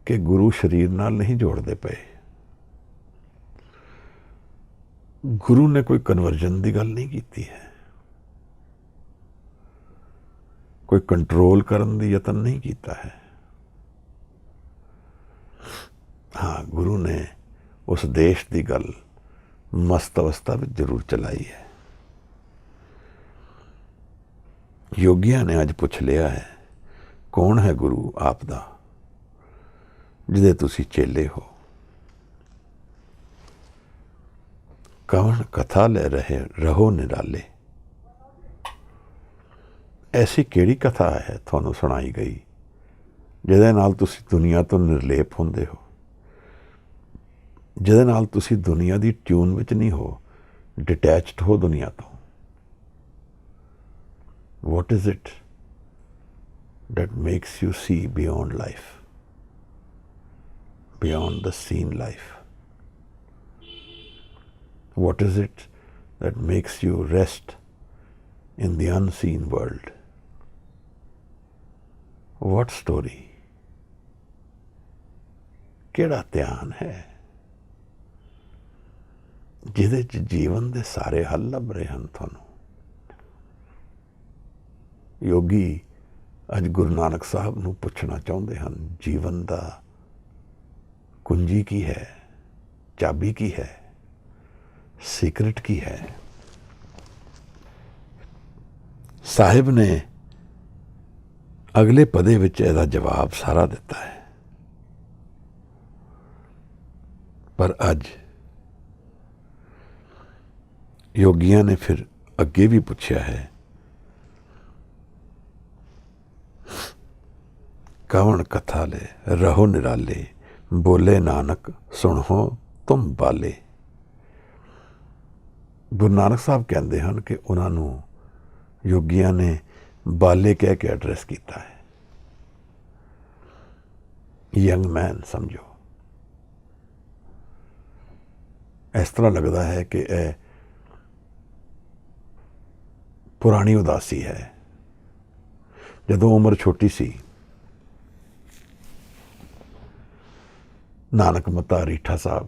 ਕਿ ਗੁਰੂ ਸਰੀਰ ਨਾਲ ਨਹੀਂ ਜੋੜਦੇ ਪਏ। ਗੁਰੂ ਨੇ ਕੋਈ ਕਨਵਰਜਨ ਦੀ ਗੱਲ ਨਹੀਂ ਕੀਤੀ ਹੈ, ਕੋਈ ਕੰਟਰੋਲ ਕਰਨ ਦੀ ਯਤਨ ਨਹੀਂ ਕੀਤਾ ਹੈ। ਹਾਂ, ਗੁਰੂ ਨੇ ਉਸ ਦੇਸ਼ ਦੀ ਗੱਲ ਮਸਤ ਅਵਸਥਾ ਵਿੱਚ ਜ਼ਰੂਰ ਚਲਾਈ ਹੈ। ਯੋਗੀਆਂ ਨੇ ਅੱਜ ਪੁੱਛ ਲਿਆ ਹੈ, ਕੌਣ ਹੈ ਗੁਰੂ ਆਪ ਦਾ ਜਿਹਦੇ ਤੁਸੀਂ ਚੇਲੇ ਹੋ? ਕਵਣ ਕਥਾ ਲੈ ਰਹੇ ਰਹੋ ਨਿਰਾਲੇ। ਐਸੀ ਕਿਹੜੀ ਕਥਾ ਹੈ ਤੁਹਾਨੂੰ ਸੁਣਾਈ ਗਈ ਜਿਹਦੇ ਨਾਲ ਤੁਸੀਂ ਦੁਨੀਆ ਤੋਂ ਨਿਰਲੇਪ ਹੁੰਦੇ ਹੋ, ਜਿਹਦੇ ਨਾਲ ਤੁਸੀਂ ਦੁਨੀਆ ਦੀ ਟਿਊਨ ਵਿੱਚ ਨਹੀਂ ਹੋ, ਡਿਟੈਚਡ ਹੋ ਦੁਨੀਆ ਤੋਂ? What is it that makes you see beyond life, beyond the seen life? What is it that makes you rest in the unseen world? What story? ਕਿਹੜਾ ਧਿਆਨ ਹੈ ਜਿਹਦੇ 'ਚ ਜੀਵਨ ਦੇ ਸਾਰੇ ਹੱਲ ਲੱਭ ਰਹੇ ਹਨ ਤੁਹਾਨੂੰ? ਯੋਗੀ ਅੱਜ ਗੁਰੂ ਨਾਨਕ ਸਾਹਿਬ ਨੂੰ ਪੁੱਛਣਾ ਚਾਹੁੰਦੇ ਹਨ, ਜੀਵਨ ਦਾ ਕੁੰਜੀ ਕੀ ਹੈ, ਚਾਬੀ ਕੀ ਹੈ, ਸੀਕ੍ਰੇਟ ਕੀ ਹੈ? ਸਾਹਿਬ ਨੇ ਅਗਲੇ ਪਦੇ ਵਿੱਚ ਇਹਦਾ ਜਵਾਬ ਸਾਰਾ ਦਿੱਤਾ ਹੈ। ਪਰ ਅੱਜ ਯੋਗੀਆਂ ਨੇ ਫਿਰ ਅੱਗੇ ਵੀ ਪੁੱਛਿਆ ਹੈ, ਕਵਣ ਕਥਾ ਲੈ ਰਹੋ ਨਿਰਾਲੇ, ਬੋਲੇ ਨਾਨਕ ਸੁਣੋ ਤੁਮ ਬਾਲੇ। ਗੁਰੂ ਨਾਨਕ ਸਾਹਿਬ ਕਹਿੰਦੇ ਹਨ ਕਿ ਉਹਨਾਂ ਨੂੰ ਯੋਗੀਆਂ ਨੇ ਬਾਲੇ ਕਹਿ ਕੇ ਐਡਰੈਸ ਕੀਤਾ ਹੈ। ਯੰਗ ਮੈਨ ਸਮਝੋ। ਇਸ ਤਰ੍ਹਾਂ ਲੱਗਦਾ ਹੈ ਕਿ ਇਹ ਪੁਰਾਣੀ ਉਦਾਸੀ ਹੈ, ਜਦੋਂ ਉਮਰ ਛੋਟੀ ਸੀ, ਨਾਨਕ ਮਤਾ ਰੀਠਾ ਸਾਹਿਬ,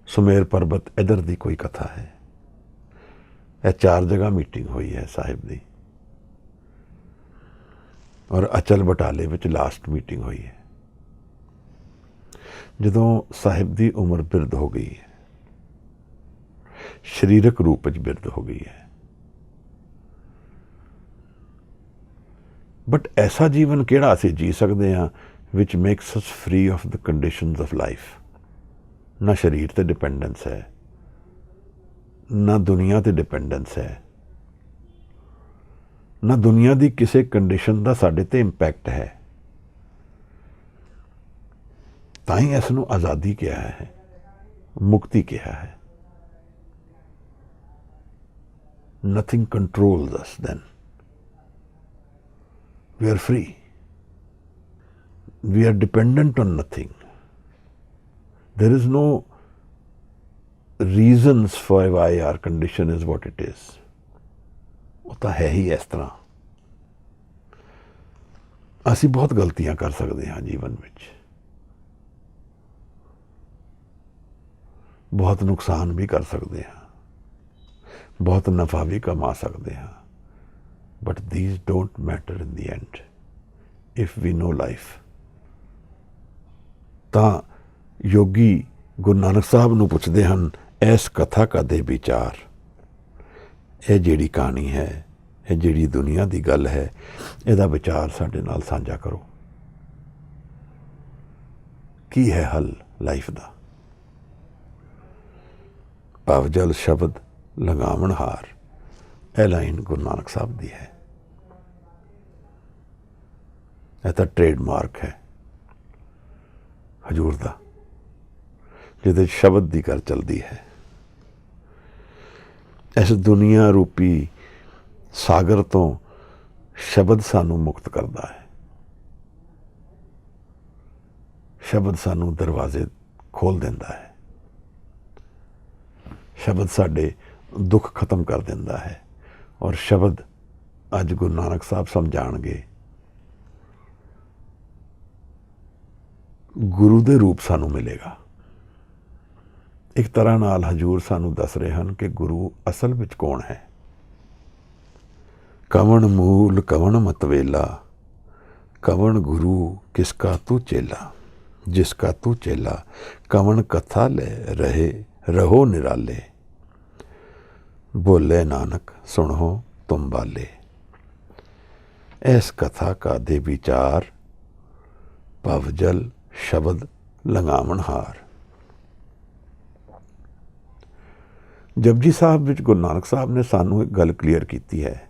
ਸੁਮੇਰ ਪਰਬਤ, ਇੱਧਰ ਦੀ ਕੋਈ ਕਥਾ ਹੈ। ਇਹ 4 ਜਗ੍ਹਾ ਮੀਟਿੰਗ ਹੋਈ ਹੈ ਸਾਹਿਬ ਦੀ, ਔਰ ਅਚਲ ਬਟਾਲੇ ਵਿੱਚ ਲਾਸਟ ਮੀਟਿੰਗ ਹੋਈ ਹੈ। ਜਦੋਂ ਸਾਹਿਬ ਦੀ ਉਮਰ ਬਿਰਧ ਹੋ ਗਈ ਹੈ, ਸਰੀਰਕ ਰੂਪ ਵਿੱਚ ਬਿਰਧ ਹੋ ਗਈ ਹੈ, ਬਟ ਐਸਾ ਜੀਵਨ ਕਿਹੜਾ ਅਸੀਂ ਜੀ ਸਕਦੇ ਹਾਂ which makes us free of the conditions of life? ਨਾ ਸਰੀਰ ਤੇ ਡਿਪੈਂਡੈਂਸ ਹੈ, ਨਾ ਦੁਨੀਆ ਤੇ ਡਿਪੈਂਡੈਂਸ ਹੈ, ਨਾ ਦੁਨੀਆ ਦੀ ਕਿਸੇ ਕੰਡੀਸ਼ਨ ਦਾ ਸਾਡੇ ਤੇ ਇੰਪੈਕਟ ਹੈ। ਤਾਂ ਹੀ ਇਸ ਨੂੰ ਆਜ਼ਾਦੀ ਕਿਹਾ ਹੈ, ਮੁਕਤੀ ਕਿਹਾ ਹੈ। Nothing controls us then. We are free. We are dependent on nothing. There is no reasons for why our condition is what it is. ਉਹ ਤਾਂ ਹੈ ਹੀ ਇਸ ਤਰ੍ਹਾਂ। ਅਸੀਂ ਬਹੁਤ ਗਲਤੀਆਂ ਕਰ ਸਕਦੇ ਹਾਂ ਜੀਵਨ ਵਿੱਚ, ਬਹੁਤ ਨੁਕਸਾਨ ਵੀ ਕਰ ਸਕਦੇ ਹਾਂ, ਬਹੁਤ ਨਫਾ ਵੀ ਕਮਾ ਸਕਦੇ ਹਾਂ, but these don't matter in the end if we know life. ਤਾਂ ਯੋਗੀ ਗੁਰੂ ਨਾਨਕ ਸਾਹਿਬ ਨੂੰ ਪੁੱਛਦੇ ਹਨ, ਇਸ ਕਥਾ ਕਾ ਦੇ ਵਿਚਾਰ, ਇਹ ਜਿਹੜੀ ਕਹਾਣੀ ਹੈ, ਇਹ ਜਿਹੜੀ ਦੁਨੀਆ ਦੀ ਗੱਲ ਹੈ, ਇਹਦਾ ਵਿਚਾਰ ਸਾਡੇ ਨਾਲ ਸਾਂਝਾ ਕਰੋ। ਕੀ ਹੈ ਹੱਲ ਲਾਈਫ ਦਾ? ਭਵਜਲ ਸ਼ਬਦ ਲਗਾਵਣ ਹਾਰ, ਇਹ ਲਾਈਨ ਗੁਰੂ ਨਾਨਕ ਸਾਹਿਬ ਦੀ ਹੈ। ਇਹ ਤਾਂ ਟ੍ਰੇਡਮਾਰਕ ਹੈ ਹਜ਼ੂਰ ਦਾ, ਜਿਹਦੇ ਸ਼ਬਦ ਦੀ ਗੱਲ ਚੱਲਦੀ ਹੈ। ਇਸ ਦੁਨੀਆ ਰੂਪੀ ਸਾਗਰ ਤੋਂ ਸ਼ਬਦ ਸਾਨੂੰ ਮੁਕਤ ਕਰਦਾ ਹੈ। ਸ਼ਬਦ ਸਾਨੂੰ ਦਰਵਾਜ਼ੇ ਖੋਲ ਦਿੰਦਾ ਹੈ। ਸ਼ਬਦ ਸਾਡੇ ਦੁੱਖ ਖਤਮ ਕਰ ਦਿੰਦਾ ਹੈ। ਔਰ ਸ਼ਬਦ ਅੱਜ ਗੁਰੂ ਨਾਨਕ ਸਾਹਿਬ ਸਮਝਾਣਗੇ, ਗੁਰੂ ਦੇ ਰੂਪ ਸਾਨੂੰ ਮਿਲੇਗਾ। ਇੱਕ ਤਰ੍ਹਾਂ ਨਾਲ ਹਜ਼ੂਰ ਸਾਨੂੰ ਦੱਸ ਰਹੇ ਹਨ ਕਿ ਗੁਰੂ ਅਸਲ ਵਿੱਚ ਕੌਣ ਹੈ। ਕਵਣ ਮੂਲ ਕਵਣ ਮਤਵੇਲਾ, ਕਵਣ ਗੁਰੂ ਕਿਸਕਾ ਤੂੰ ਚੇਲਾ, ਜਿਸਕਾ ਤੂੰ ਚੇਲਾ, ਕਵਣ ਕਥਾ ਲੈ ਰਹੇ ਰਹੋ ਨਿਰਾਲੇ, ਬੋਲੇ ਨਾਨਕ ਸੁਣੋ ਤੁਮ ਬਾਲੇ। ਇਸ ਕਥਾ ਕਾ ਦੇ ਵਿਚਾਰ, ਭਵਜਲ ਸ਼ਬਦ ਲੰਘਾਵਣ ਹਾਰ। ਜਪਜੀ ਸਾਹਿਬ ਵਿੱਚ ਗੁਰੂ ਨਾਨਕ ਸਾਹਿਬ ਨੇ ਸਾਨੂੰ ਇੱਕ ਗੱਲ ਕਲੀਅਰ ਕੀਤੀ ਹੈ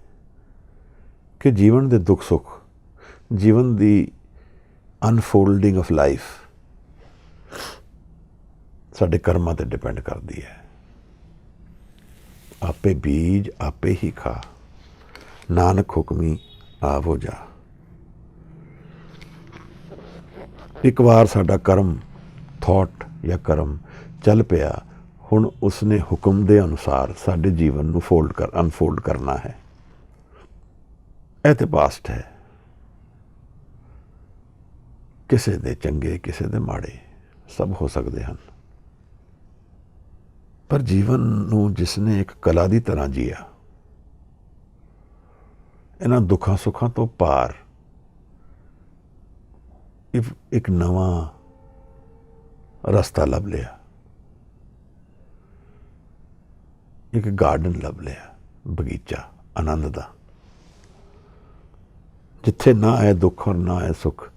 ਕਿ ਜੀਵਨ ਦੇ ਦੁੱਖ ਸੁੱਖ, ਜੀਵਨ ਦੀ ਅਨਫੋਲਡਿੰਗ ਆਫ ਲਾਈਫ ਸਾਡੇ ਕਰਮਾਂ ਤੇ ਡਿਪੈਂਡ ਕਰਦੀ ਹੈ। ਆਪੇ ਬੀਜ ਆਪੇ ਹੀ ਖਾ, ਨਾਨਕ ਹੁਕਮੀ ਆਵੋ ਜਾ। ਇੱਕ ਵਾਰ ਸਾਡਾ ਕਰਮ, ਥਾਟ ਜਾਂ ਕਰਮ ਚੱਲ ਪਿਆ, ਹੁਣ ਉਸਨੇ ਹੁਕਮ ਦੇ ਅਨੁਸਾਰ ਸਾਡੇ ਜੀਵਨ ਨੂੰ ਅਨਫੋਲਡ ਕਰਨਾ ਹੈ। ਇਹ ਤੇ ਪਾਸਟ ਹੈ। ਕਿਸੇ ਦੇ ਚੰਗੇ, ਕਿਸੇ ਦੇ ਮਾੜੇ, ਸਭ ਹੋ ਸਕਦੇ ਹਨ। ਪਰ ਜੀਵਨ ਨੂੰ ਜਿਸਨੇ ਇੱਕ ਕਲਾ ਦੀ ਤਰ੍ਹਾਂ ਜੀਆ, ਇਹਨਾਂ ਦੁੱਖਾਂ ਸੁੱਖਾਂ ਤੋਂ ਪਾਰ ਇੱਕ ਨਵਾਂ ਰਸਤਾ ਲੱਭ ਲਿਆ, ਇੱਕ ਗਾਰਡਨ ਲੱਭ ਲਿਆ, ਬਗੀਚਾ ਆਨੰਦ ਦਾ, ਜਿੱਥੇ ਨਾ ਆਏ ਦੁੱਖ ਔਰ ਨਾ ਆਏ ਸੁੱਖ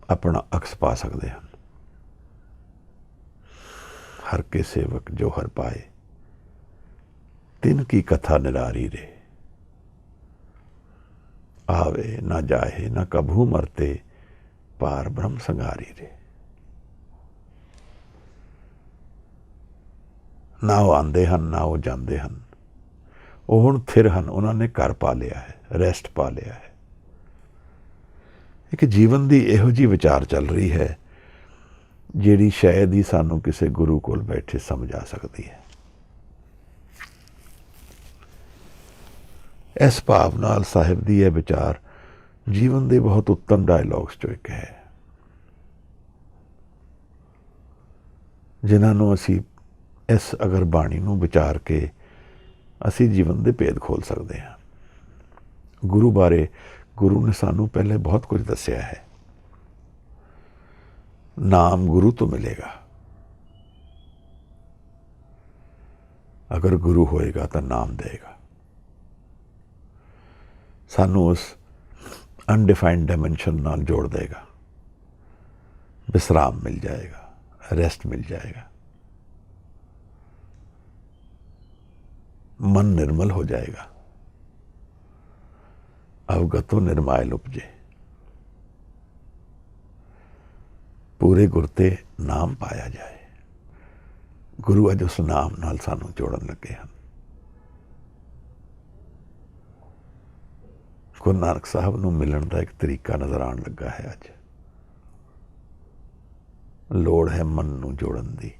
ਆਪਣਾ ਅਕਸ ਪਾ ਸਕਦੇ ਹਨ। ਹਰ ਕੇ ਸੇਵਕ ਜੋ ਹਰ ਪਾਏ, ਤਿਨ ਕੀ ਕਥਾ ਨਿਰਾਰੀ ਰੇ, ਆਵੇ ਨਾ ਜਾਏ ਨਾ ਕਭੂ ਮਰਤੇ, ਪਾਰ ਬ੍ਰਹਮ ਸੰਘਾਰੀ ਰੇ। ਨਾ ਉਹ ਆਉਂਦੇ ਹਨ, ਨਾ ਉਹ ਜਾਂਦੇ ਹਨ, ਉਹ ਹੁਣ ਥਿਰ ਹਨ। ਉਹਨਾਂ ਨੇ ਘਰ ਪਾ ਲਿਆ ਹੈ, ਰੈਸਟ ਪਾ ਲਿਆ ਹੈ। ਇੱਕ ਜੀਵਨ ਦੀ ਇਹੋ ਜਿਹੀ ਵਿਚਾਰ ਚੱਲ ਰਹੀ ਹੈ ਜਿਹੜੀ ਸ਼ਾਇਦ ਹੀ ਸਾਨੂੰ ਕਿਸੇ ਗੁਰੂ ਕੋਲ ਬੈਠੇ ਸਮਝ ਆ ਸਕਦੀ ਹੈ। ਇਸ ਭਾਵ ਨਾਲ ਸਾਹਿਬ ਦੀ ਇਹ ਵਿਚਾਰ ਜੀਵਨ ਦੇ ਬਹੁਤ ਉੱਤਮ ਡਾਇਲੌਗਸ 'ਚੋਂ ਇੱਕ ਹੈ, ਜਿਨ੍ਹਾਂ ਨੂੰ ਅਸੀਂ ਇਸ ਅਗਰ ਬਾਣੀ ਨੂੰ ਵਿਚਾਰ ਕੇ ਅਸੀਂ ਜੀਵਨ ਦੇ ਭੇਦ ਖੋਲ੍ਹ ਸਕਦੇ ਹਾਂ। ਗੁਰੂ ਬਾਰੇ ਗੁਰੂ ਨੇ ਸਾਨੂੰ ਪਹਿਲੇ ਬਹੁਤ ਕੁਝ ਦੱਸਿਆ ਹੈ। ਨਾਮ ਗੁਰੂ ਤੋਂ ਮਿਲੇਗਾ, ਅਗਰ ਗੁਰੂ ਹੋਏਗਾ ਤਾਂ ਨਾਮ ਦੇਗਾ। ਸਾਨੂੰ ਉਸ ਅਨਡਿਫਾਈਨਡ ਡਾਇਮੈਂਸ਼ਨ ਨਾਲ ਜੋੜ ਦੇਗਾ, ਵਿਸਰਾਮ ਮਿਲ ਜਾਏਗਾ, ਰੈਸਟ ਮਿਲ ਜਾਏਗਾ, मन निर्मल हो जाएगा, अवगतो निर्मायल उपजे, पूरे गुरते नाम पाया जाए। गुरु अज उस नाम नाल सानू जोड़न लगे हैं। गुरु नानक साहब नू मिलन का एक तरीका नजर आने लगा है। अज लोड़ है मन नू जोड़न दी,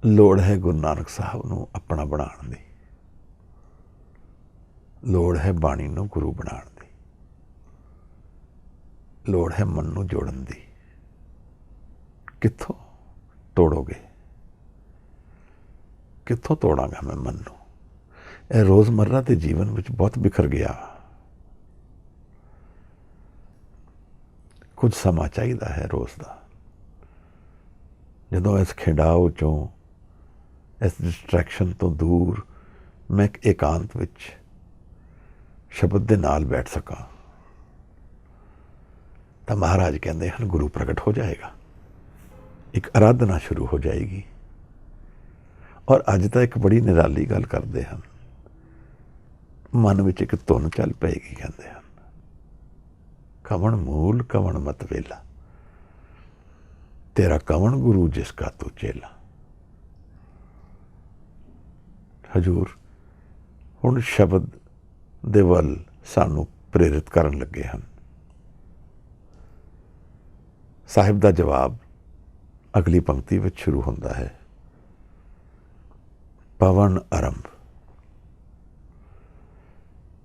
लोड़ है गुरु नानक साहब नू अपना बनाने दी, लोड़ है बाणी नू गुरु बनाने दी, लोड़ है मन नू जोड़न दी। कित्थों तोड़ोगे, कित्थों तोड़ांगा मैं मन नू? यह रोज़मर्रा के जीवन में बहुत बिखर गया। कुछ समा चाहिए है रोज़ का, जदों इस खिंडाव चों, इस डिस्ट्रैक्शन तो दूर मैं एक एकांत विच शब्द दे नाल बैठ सकां, तो महाराज कहते हैं गुरु प्रगट हो जाएगा, एक आराधना शुरू हो जाएगी। और अज तो एक बड़ी निराली गल करते हैं, मन विच एक धुन चल पेगी। कहते हैं कवन मूल कवन मत वेला, तेरा कवन गुरु जिसका तू चेला। हजूर हुण शब्द दे वल सानू प्रेरित करन लगे हैं। साहिब का जवाब अगली पंक्ति में शुरू होता है, पवन आरंभ।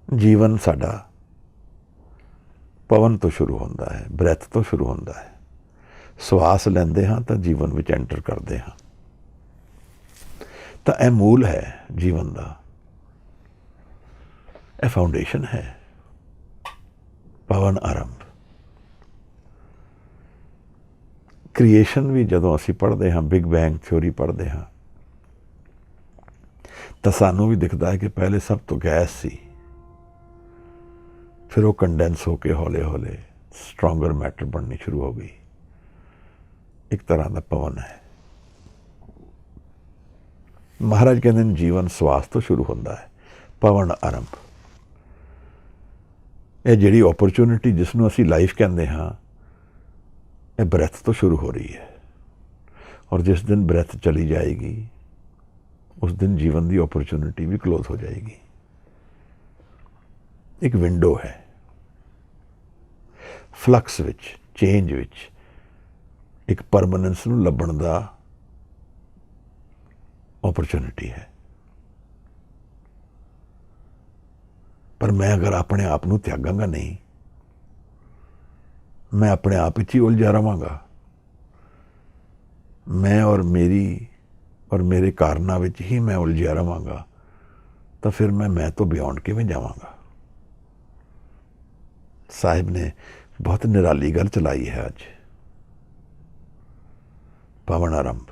जीवन साडा पवन तो शुरू होता है, ब्रैथ तो शुरू होता है। श्वास लेंदे हाँ तो जीवन में एंटर करते हाँ, तो यह मूल है जीवन का, यह फाउंडेशन है। पवन आरंभ। क्रिएशन भी जदों असी पढ़ते हाँ, बिग बैंग थ्योरी पढ़ते हाँ, तो सानू भी दिखता है कि पहले सब तो गैस सी, फिर वो कंडेंस होके हौले हौले स्ट्रोंगर मैटर बननी शुरू हो गई। एक तरह का पवन है। महाराज कहते हैं जीवन श्वास तो शुरू होता है, पवन आरंभ। ये जिहड़ी अपॉर्चुनिटी जिसनों असी लाइफ कहते हाँ, ये ब्रैथ तो शुरू हो रही है। और जिस दिन ब्रैथ चली जाएगी उस दिन जीवन की अपॉर्चुनिटी भी क्लोज हो जाएगी। एक विंडो है, फ्लक्स विच, चेंज विच एक परमानेंस नूं लभण दा अपॉर्चुनिटी है। पर मैं अगर अपने आप नूं त्यागांगा नहीं, मैं अपने आप विच ही उलझा रहांगा, मैं और मेरे कारणा विच ही मैं उलझा रहांगा, तो फिर मैं तो बियॉन्ड किवें जावांगा। साहिब ने बहुत निराली गल चलाई है अज। पवन आरंभ।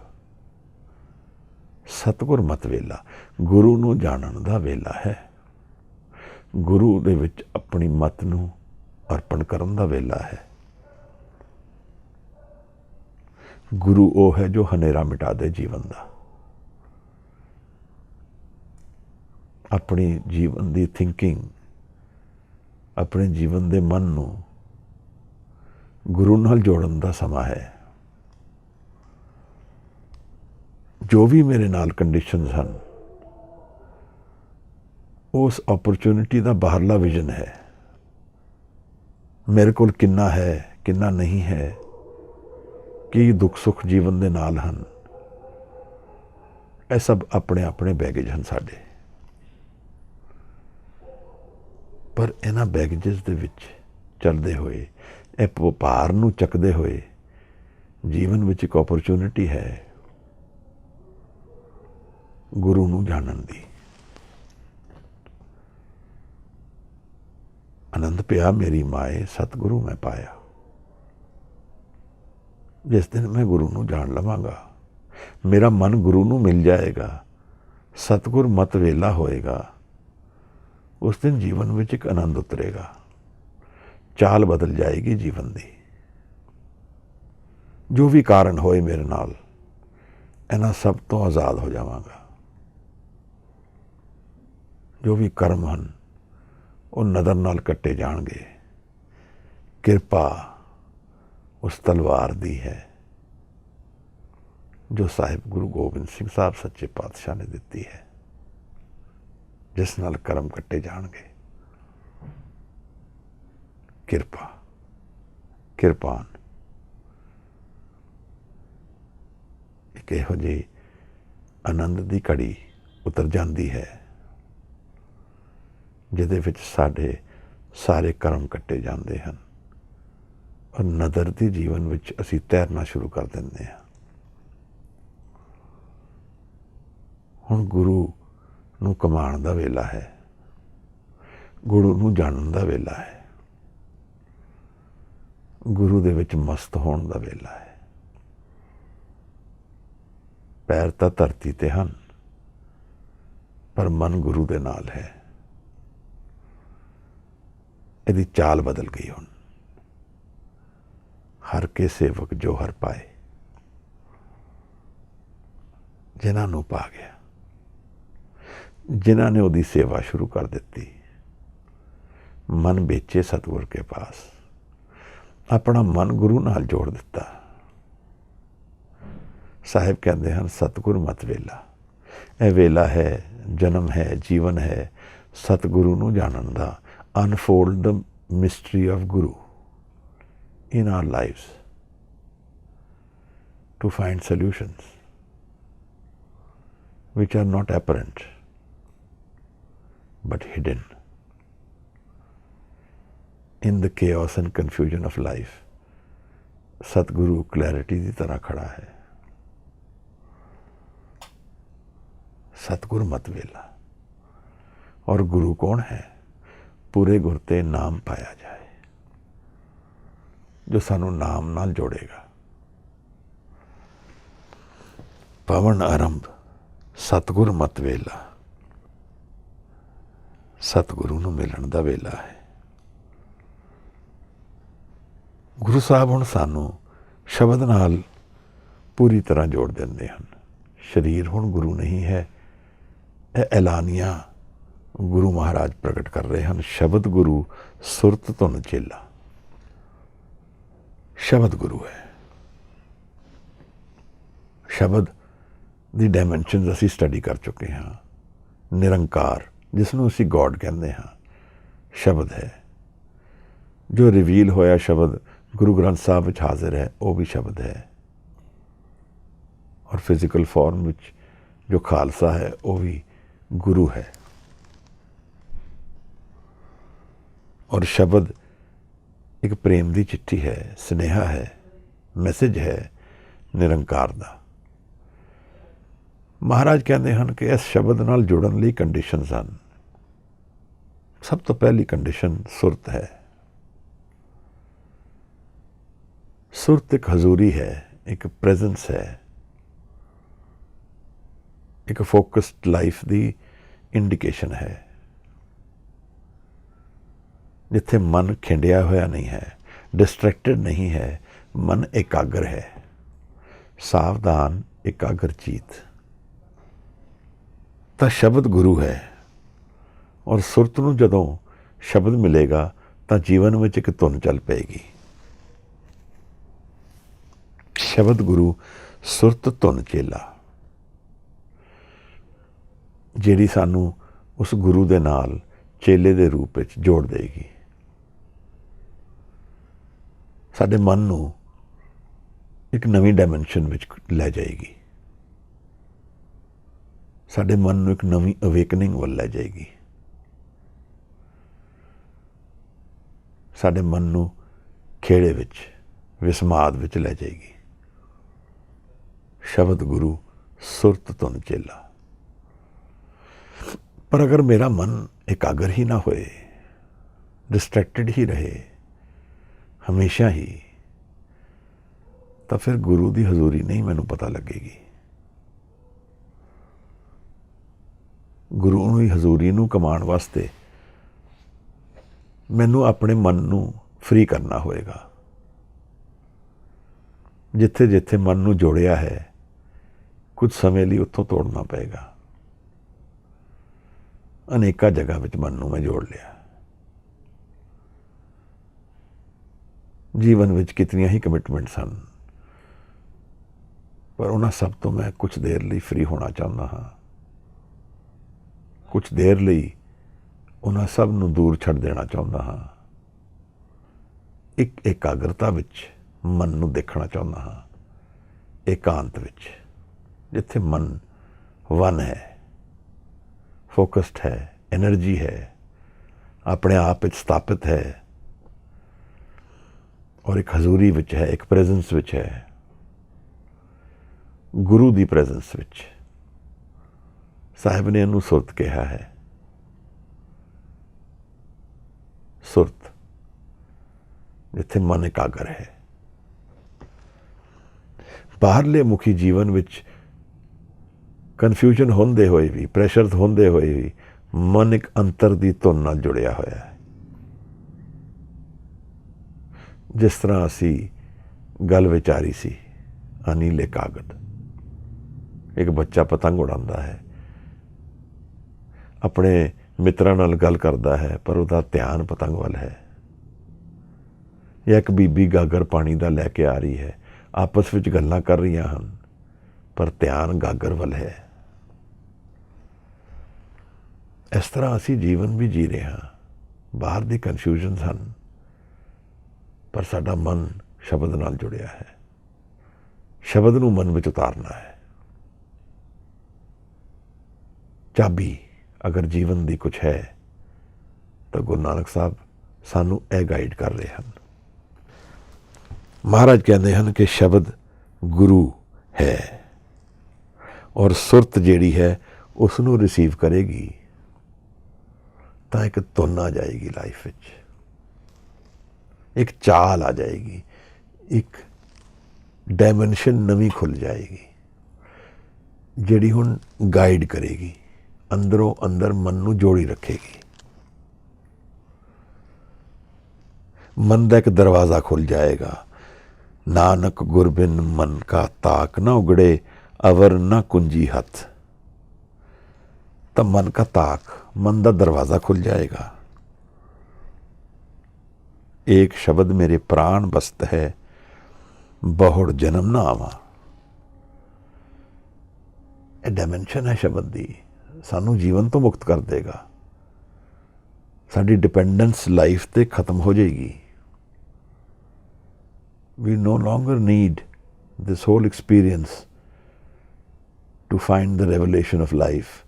सतगुर मत वेला, गुरु नूं जानन दा वेला है। गुरु दे विच अपनी मत नूं अर्पण करन दा वेला है। गुरु वो है जो हनेरा मिटा दे जीवन दा। अपनी जीवन दी थिंकिंग, अपने जीवन दे मन नूं गुरु नाल जोड़न दा समा है। जो भी मेरे नाल कंडीशनस हैं, उस अपॉर्चुनिटी का बाहरला विजन है। मेरे कोल किन्ना है, किन्ना नहीं है, कि दुख सुख जीवन दे नाल हैं, यह सब अपने अपने बैगेज हैं साडे। ਪਰ ਇਹਨਾਂ ਬੈਗੇजेस ਦੇ ਵਿੱਚ ਚੱਲਦੇ ਹੋਏ, ਇਹ ਵਪਾਰ ਨੂੰ ਚੱਕਦੇ ਹੋਏ ਜੀਵਨ ਵਿੱਚ ਇੱਕ ਓਪਰਚੁਨਿਟੀ ਹੈ ਗੁਰੂ ਨੂੰ ਜਾਣਨ ਦੀ। ਆਨੰਦ ਪਿਆ ਮੇਰੀ ਮਾਏ ਸਤਿਗੁਰੂ ਮੈਂ ਪਾਇਆ। ਜਿਸ ਦਿਨ ਮੈਂ ਗੁਰੂ ਨੂੰ ਜਾਣ ਲਵਾਂਗਾ, ਮੇਰਾ ਮਨ ਗੁਰੂ ਨੂੰ ਮਿਲ ਜਾਏਗਾ, ਸਤਿਗੁਰ ਮਤ ਵੇਲਾ ਹੋਏਗਾ, ਉਸ ਦਿਨ ਜੀਵਨ ਵਿੱਚ ਇੱਕ ਆਨੰਦ ਉਤਰੇਗਾ, ਚਾਲ ਬਦਲ ਜਾਏਗੀ ਜੀਵਨ ਦੀ। ਜੋ ਵੀ ਕਾਰਨ ਹੋਏ ਮੇਰੇ ਨਾਲ, ਇਹਨਾਂ ਸਭ ਤੋਂ ਆਜ਼ਾਦ ਹੋ ਜਾਵਾਂਗਾ। ਜੋ ਵੀ ਕਰਮ ਹਨ ਉਹ ਨਦਰ ਨਾਲ ਕੱਟੇ ਜਾਣਗੇ। ਕਿਰਪਾ ਉਸ ਤਲਵਾਰ ਦੀ ਹੈ ਜੋ ਸਾਹਿਬ ਗੁਰੂ ਗੋਬਿੰਦ ਸਿੰਘ ਸਾਹਿਬ ਸੱਚੇ ਪਾਤਸ਼ਾਹ ਨੇ ਦਿੱਤੀ ਹੈ, ਜਿਸ ਨਾਲ ਕਰਮ ਕੱਟੇ ਜਾਣਗੇ। ਕਿਰਪਾ, ਕਿਰਪਾਨ ਇੱਕ ਇਹੋ ਜਿਹੀ ਆਨੰਦ ਦੀ ਘੜੀ ਉਤਰ ਜਾਂਦੀ ਹੈ ਜਿਹਦੇ ਵਿੱਚ ਸਾਡੇ ਸਾਰੇ ਕਰਮ ਕੱਟੇ ਜਾਂਦੇ ਹਨ ਔਰ ਨਦਰ ਦੀ ਜੀਵਨ ਵਿੱਚ ਅਸੀਂ ਤੈਰਨਾ ਸ਼ੁਰੂ ਕਰ ਦਿੰਦੇ ਹਾਂ। ਹੁਣ ਗੁਰੂ ਨੂੰ ਕਮਾਉਣ ਦਾ ਵੇਲਾ ਹੈ, ਗੁਰੂ ਨੂੰ ਜਾਣਨ ਦਾ ਵੇਲਾ ਹੈ, ਗੁਰੂ ਦੇ ਵਿੱਚ ਮਸਤ ਹੋਣ ਦਾ ਵੇਲਾ ਹੈ। ਪੈਰ ਤਾਂ ਧਰਤੀ ਤੇ ਹਨ ਪਰ ਮਨ ਗੁਰੂ ਦੇ ਨਾਲ ਹੈ। ਇਹਦੀ ਚਾਲ ਬਦਲ ਗਈ ਹੁਣ। ਹਰ ਕੇ ਸੇਵਕ ਜੋ ਹਰ ਪਾਏ, ਜਿਨ੍ਹਾਂ ਨੂੰ ਪਾ ਗਿਆ, ਜਿਨ੍ਹਾਂ ਨੇ ਉਹਦੀ ਸੇਵਾ ਸ਼ੁਰੂ ਕਰ ਦਿੱਤੀ। ਮਨ ਵੇਚੇ ਸਤਿਗੁਰ ਕੇ ਪਾਸ, ਆਪਣਾ ਮਨ ਗੁਰੂ ਨਾਲ ਜੋੜ ਦਿੱਤਾ। ਸਾਹਿਬ ਕਹਿੰਦੇ ਹਨ ਸਤਿਗੁਰ ਮਤ ਵੇਲਾ। ਇਹ ਵੇਲਾ ਹੈ, ਜਨਮ ਹੈ, ਜੀਵਨ ਹੈ ਸਤਿਗੁਰੂ ਨੂੰ ਜਾਣਨ ਦਾ। Unfold the mystery of Guru in our lives to find solutions which are not apparent but hidden in the chaos and confusion of life. Satguru clarity ਦੀ ਤਰ੍ਹਾਂ ਖੜਾ ਹੈ। सतगुर मत वेला। और गुरु कौन है? पूरे गुर ते नाम पाया जाए, जो सानू नाम नाल जोड़ेगा। पवन आरंभ सतगुर मत वेला, सतगुरु नूं मिलण दा वेला है। गुरु साहब हुण सानू शब्द नाल पूरी तरह जोड़ देंदे हन। शरीर हुण गुरु नहीं है, यह ऐलानिया गुरु महाराज प्रगट कर रहे हैं। शब्द गुरु सुरत धुन चेला, शब्द गुरु है। शब्द दी डायमेंशनस असी स्टडी कर चुके हैं। निरंकार जिसनों असी गॉड कहते हैं, शब्द है। जो रिवील होया शब्द गुरु ग्रंथ साहब विच हाजिर है, वह भी शब्द है। और फिजिकल फॉर्म विच जो खालसा है वह भी गुरु है। और शब्द एक प्रेम की चिट्ठी है, स्नेहा है, मैसेज है निरंकार दा। महाराज कहते हैं कि इस शब्द नाल जुड़न लई कंडीशनस हन। सब तो पहली कंडीशन सुरत है। सुरत एक हजूरी है, एक प्रेजेंस है, एक फोकस्ड लाइफ की इंडिकेशन है। जिथे मन खिंडिया होया नहीं है, डिस्ट्रैक्टेड नहीं है, मन एकाग्र है। सावधान एकाग्र चीत, तो शब्द गुरु है। और सुरत नूं जदों शब्द मिलेगा तो जीवन में एक धुन चल पेगी। शब्द गुरु सुरत धुन चेला, जिहड़ी सानू उस गुरु दे नाल चेले दे रूप में जोड़ देगी। साडे मन नू एक नवी डायमेंशन विच लै जाएगी। साडे मन नू एक नवी अवेकनिंग वल लै जाएगी। ਸਾਡੇ ਮਨ ਨੂੰ ਖੇੜੇ ਵਿੱਚ, ਵਿਸਮਾਦ ਵਿੱਚ ਲੈ ਜਾਏਗੀ। ਸ਼ਬਦ ਗੁਰੂ ਸੁਰਤ ਧੁਨ ਚੇਲਾ। ਪਰ ਅਗਰ ਮੇਰਾ ਮਨ ਇਕਾਗਰ ਹੀ ਨਾ ਹੋਏ, ਡਿਸਟਰੈਕਟਡ ਹੀ ਰਹੇ ਹਮੇਸ਼ਾ ਹੀ, ਤਾਂ ਫਿਰ ਗੁਰੂ ਦੀ ਹਜ਼ੂਰੀ ਨਹੀਂ ਮੈਨੂੰ ਪਤਾ ਲੱਗੇਗੀ। ਗੁਰੂ ਦੀ ਹਜ਼ੂਰੀ ਨੂੰ ਕਮਾਉਣ ਵਾਸਤੇ ਮੈਨੂੰ ਆਪਣੇ ਮਨ ਨੂੰ ਫਰੀ ਕਰਨਾ ਹੋਏਗਾ। ਜਿੱਥੇ ਜਿੱਥੇ ਮਨ ਨੂੰ ਜੋੜਿਆ ਹੈ, ਕੁਝ ਸਮੇਂ ਲਈ ਉੱਥੋਂ ਤੋੜਨਾ ਪਏਗਾ। ਅਨੇਕਾਂ ਜਗ੍ਹਾ ਵਿੱਚ ਮਨ ਨੂੰ ਮੈਂ ਜੋੜ ਲਿਆ। ਜੀਵਨ ਵਿੱਚ ਕਿਤਨੀਆਂ ਹੀ ਕਮਿਟਮੈਂਟਸ ਹਨ, ਪਰ ਉਹਨਾਂ ਸਭ ਤੋਂ ਮੈਂ ਕੁਝ ਦੇਰ ਲਈ ਫਰੀ ਹੋਣਾ ਚਾਹੁੰਦਾ ਹਾਂ। ਕੁਝ ਦੇਰ ਲਈ ਉਹਨਾਂ ਸਭ ਨੂੰ ਦੂਰ ਛੱਡ ਦੇਣਾ ਚਾਹੁੰਦਾ ਹਾਂ। ਇੱਕ ਇਕਾਗਰਤਾ ਵਿੱਚ ਮਨ ਨੂੰ ਦੇਖਣਾ ਚਾਹੁੰਦਾ ਹਾਂ, ਇਕਾਂਤ ਵਿੱਚ, ਜਿੱਥੇ ਮਨ ਵਨ ਹੈ, ਫੋਕਸਡ ਹੈ, ਐਨਰਜੀ ਹੈ, ਆਪਣੇ ਆਪ ਵਿੱਚ ਸਥਾਪਿਤ ਹੈ, ਔਰ ਇੱਕ ਹਜ਼ੂਰੀ ਵਿੱਚ ਹੈ, ਇੱਕ ਪ੍ਰੈਜ਼ੈਂਸ ਵਿੱਚ ਹੈ, ਗੁਰੂ ਦੀ ਪ੍ਰੈਜ਼ੈਂਸ ਵਿੱਚ। ਸਾਹਿਬ ਨੇ ਇਹਨੂੰ ਸੁਰਤ ਕਿਹਾ ਹੈ। ਸੁਰਤ, ਜਿੱਥੇ ਮਨ ਇਕਾਗਰ ਹੈ। ਬਾਹਰਲੇ ਮੁਖੀ ਜੀਵਨ ਵਿੱਚ ਕਨਫਿਊਜ਼ਨ ਹੁੰਦੇ ਹੋਏ ਵੀ, ਪ੍ਰੈਸ਼ਰ ਹੁੰਦੇ ਹੋਏ ਵੀ, ਮਨ ਇੱਕ ਅੰਤਰ ਦੀ ਧੁਨ ਨਾਲ ਜੁੜਿਆ ਹੋਇਆ ਹੈ। ਜਿਸ ਤਰ੍ਹਾਂ ਅਸੀਂ ਗੱਲ ਵਿਚਾਰੀ ਸੀ, ਅਨੀਲੇ ਕਾਗਜ਼। ਇੱਕ ਬੱਚਾ ਪਤੰਗ ਉਡਾਉਂਦਾ ਹੈ, ਆਪਣੇ ਮਿੱਤਰਾਂ ਨਾਲ ਗੱਲ ਕਰਦਾ ਹੈ, ਪਰ ਉਹਦਾ ਧਿਆਨ ਪਤੰਗ ਵੱਲ ਹੈ। ਜਾਂ ਇੱਕ ਬੀਬੀ ਗਾਗਰ ਪਾਣੀ ਦਾ ਲੈ ਕੇ ਆ ਰਹੀ ਹੈ, ਆਪਸ ਵਿੱਚ ਗੱਲਾਂ ਕਰ ਰਹੀਆਂ ਹਨ, ਪਰ ਧਿਆਨ ਗਾਗਰ ਵੱਲ ਹੈ। ਇਸ ਤਰ੍ਹਾਂ ਅਸੀਂ ਜੀਵਨ ਵੀ ਜੀ ਰਹੇ ਹਾਂ। ਬਾਹਰ ਦੀ ਕਨਫਿਊਜ਼ਨਸ ਹਨ, ਪਰ ਸਾਡਾ ਮਨ ਸ਼ਬਦ ਨਾਲ ਜੁੜਿਆ ਹੈ। ਸ਼ਬਦ ਨੂੰ ਮਨ ਵਿੱਚ ਉਤਾਰਨਾ ਹੈ। ਚਾਬੀ ਅਗਰ ਜੀਵਨ ਦੀ ਕੁਝ ਹੈ ਤਾਂ ਗੁਰੂ ਨਾਨਕ ਸਾਹਿਬ ਸਾਨੂੰ ਇਹ ਗਾਈਡ ਕਰ ਰਹੇ ਹਨ। ਮਹਾਰਾਜ ਕਹਿੰਦੇ ਹਨ ਕਿ ਸ਼ਬਦ ਗੁਰੂ ਹੈ, ਔਰ ਸੁਰਤ ਜਿਹੜੀ ਹੈ ਉਸ ਨੂੰ ਰਿਸੀਵ ਕਰੇਗੀ ਤਾਂ ਇੱਕ ਧੁਨ ਆ ਜਾਏਗੀ ਲਾਈਫ ਵਿੱਚ, ਇੱਕ ਚਾਲ ਆ ਜਾਏਗੀ, ਇੱਕ ਡਾਇਮੈਂਸ਼ਨ ਨਵੀਂ ਖੁੱਲ ਜਾਏਗੀ, ਜਿਹੜੀ ਹੁਣ ਗਾਈਡ ਕਰੇਗੀ, ਅੰਦਰੋਂ ਅੰਦਰ ਮਨ ਨੂੰ ਜੋੜੀ ਰੱਖੇਗੀ। ਮਨ ਦਾ ਇੱਕ ਦਰਵਾਜ਼ਾ ਖੁੱਲ ਜਾਏਗਾ। ਨਾਨਕ ਗੁਰਬਿਨ ਮਨ ਕਾ ਤਾਕ ਨਾ ਉਗੜੇ, ਅਵਰ ਨਾ ਕੁੰਜੀ ਹੱਥ। ਤਾਂ ਮਨ का ताक, मन का दरवाज़ा खुल जाएगा। एक शब्द मेरे प्राण बसत है, बहुड़ जन्म ना आवा। ये डायमेंशन है शब्द की, सानू जीवन तो मुक्त कर देगा। साडी डिपेंडेंस लाइफ ते खत्म हो जाएगी। We no longer need this whole experience to find the revelation of life.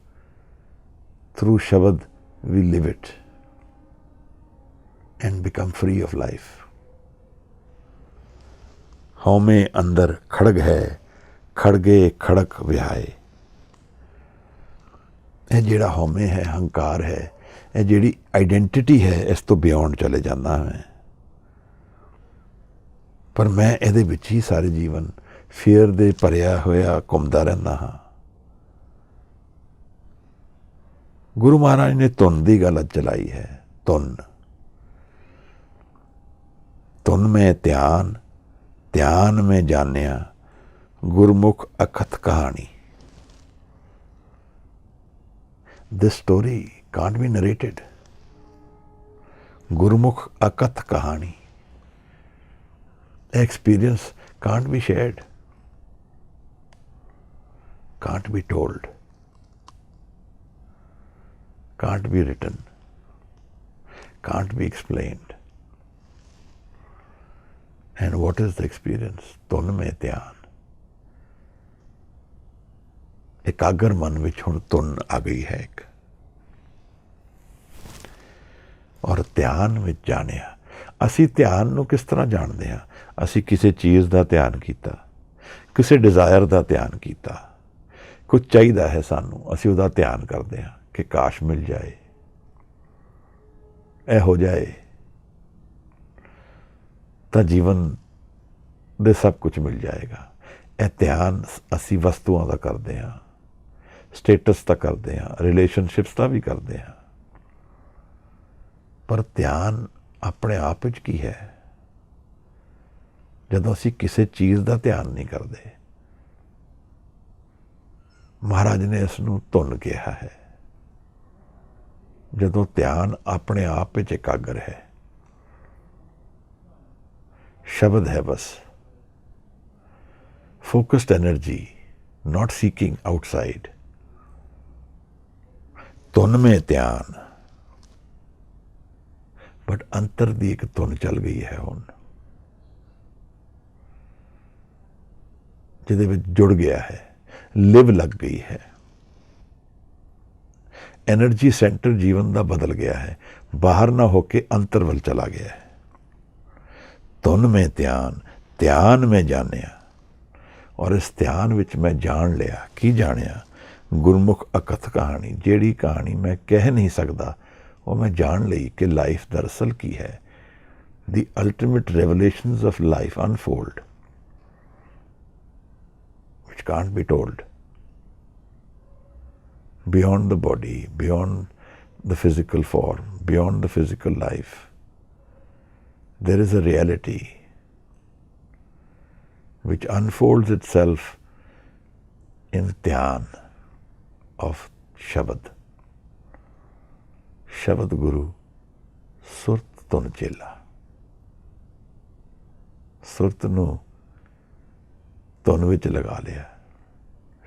Through Shabad, we live it and become free of life. हौमे अंदर खड़ग है, खड़गे खड़क विहाए। ਇਹ ਜਿਹੜਾ ਹਉਮੈ ਹੈ, ਹੰਕਾਰ ਹੈ, ਇਹ ਜਿਹੜੀ ਆਈਡੈਂਟਿਟੀ ਹੈ, ਇਸ ਤੋਂ ਬਿਯੋਂਡ ਚਲੇ ਜਾਂਦਾ ਮੈਂ। ਪਰ ਮੈਂ ਇਹਦੇ ਵਿੱਚ ਹੀ ਸਾਰੇ ਜੀਵਨ ਫੀਅਰ ਦੇ ਭਰਿਆ ਹੋਇਆ ਘੁੰਮਦਾ ਰਹਿੰਦਾ ਹਾਂ। ਗੁਰੂ ਮਹਾਰਾਜ ਨੇ ਧੁਨ ਦੀ ਗੱਲ ਚਲਾਈ ਹੈ। ਧੁਨ, ਧੁਨ ਮੈਂ ਧਿਆਨ, ਧਿਆਨ ਮੈਂ ਜਾਣਿਆ, ਗੁਰਮੁਖ ਅਖਤ ਕਹਾਣੀ। This story can't be narrated. Gurmukh Akath Kahani. Experience can't be shared, can't be told, can't be written, can't be explained. And what is the experience? ਧੁਨ ਮੇਂ ਧਿਆਨ। ਇਕਾਗਰ ਮਨ ਵਿੱਚ ਹੁਣ ਧੁਨ ਆ ਗਈ ਹੈ ਇੱਕ, ਔਰ ਧਿਆਨ ਵਿੱਚ ਜਾਣਿਆ। ਅਸੀਂ ਧਿਆਨ ਨੂੰ ਕਿਸ ਤਰ੍ਹਾਂ ਜਾਣਦੇ ਹਾਂ? ਅਸੀਂ ਕਿਸੇ ਚੀਜ਼ ਦਾ ਧਿਆਨ ਕੀਤਾ, ਕਿਸੇ ਡਿਜ਼ਾਇਰ ਦਾ ਧਿਆਨ ਕੀਤਾ, ਕੁਝ ਚਾਹੀਦਾ ਹੈ ਸਾਨੂੰ, ਅਸੀਂ ਉਹਦਾ ਧਿਆਨ ਕਰਦੇ ਹਾਂ ਕਿ ਕਾਸ਼ ਮਿਲ ਜਾਏ, ਇਹ ਹੋ ਜਾਏ ਤਾਂ ਜੀਵਨ ਦੇ ਸਭ ਕੁਝ ਮਿਲ ਜਾਏਗਾ। ਇਹ ਧਿਆਨ ਅਸੀਂ ਵਸਤੂਆਂ ਦਾ ਕਰਦੇ ਹਾਂ, ਸਟੇਟਸ ਦਾ ਕਰਦੇ ਹਾਂ, ਰਿਲੇਸ਼ਨਸ਼ਿਪਸ ਦਾ ਵੀ ਕਰਦੇ ਹਾਂ। ਪਰ ਧਿਆਨ ਆਪਣੇ ਆਪ ਵਿੱਚ ਕੀ ਹੈ? ਜਦੋਂ ਅਸੀਂ ਕਿਸੇ ਚੀਜ਼ ਦਾ ਧਿਆਨ ਨਹੀਂ ਕਰਦੇ, ਮਹਾਰਾਜ ਨੇ ਇਸ ਨੂੰ ਧੁਨ ਕਿਹਾ ਹੈ। ਜਦੋਂ ਧਿਆਨ ਆਪਣੇ ਆਪ ਵਿੱਚ ਇਕਾਗਰ ਹੈ, ਸ਼ਬਦ ਹੈ ਬਸ, focused energy, not seeking outside, ਧੁਨ में ਧਿਆਨ। ਬਟ ਅੰਤਰ ਦੀ ਇੱਕ ਧੁਨ ਚੱਲ ਗਈ ਹੈ ਹੁਣ, ਜਿਹਦੇ ਵਿੱਚ ਜੁੜ ਗਿਆ ਹੈ, ਲਿਵ ਲੱਗ ਗਈ ਹੈ। ਐਨਰਜੀ ਸੈਂਟਰ ਜੀਵਨ ਦਾ ਬਦਲ ਗਿਆ ਹੈ, ਬਾਹਰ ਨਾ ਹੋ ਕੇ ਅੰਤਰ ਵੱਲ ਚਲਾ ਗਿਆ ਹੈ। ਧੁਨ में ਧਿਆਨ, ਧਿਆਨ में ਜਾਣਿਆ, ਔਰ ਇਸ ਧਿਆਨ ਵਿੱਚ ਮੈਂ ਜਾਣ ਲਿਆ। ਕੀ ਜਾਣਿਆ? ਗੁਰਮੁਖ ਅਕਥ ਕਹਾਣੀ, ਜਿਹੜੀ ਕਹਾਣੀ ਮੈਂ ਕਹਿ ਨਹੀਂ ਸਕਦਾ, ਉਹ ਮੈਂ ਜਾਣ ਲਈ ਕਿ ਲਾਈਫ ਦਰਅਸਲ ਕੀ ਹੈ। The ultimate revelations of life unfold, which can't be told, beyond the body, beyond the physical form, beyond the physical life. There is a reality which unfolds itself in dhyan of Shabad. Shabad Guru, Surt Tun Chela. Surt ਨੂੰ ਧੁਨ ਵਿੱਚ ਲਗਾ ਲਿਆ,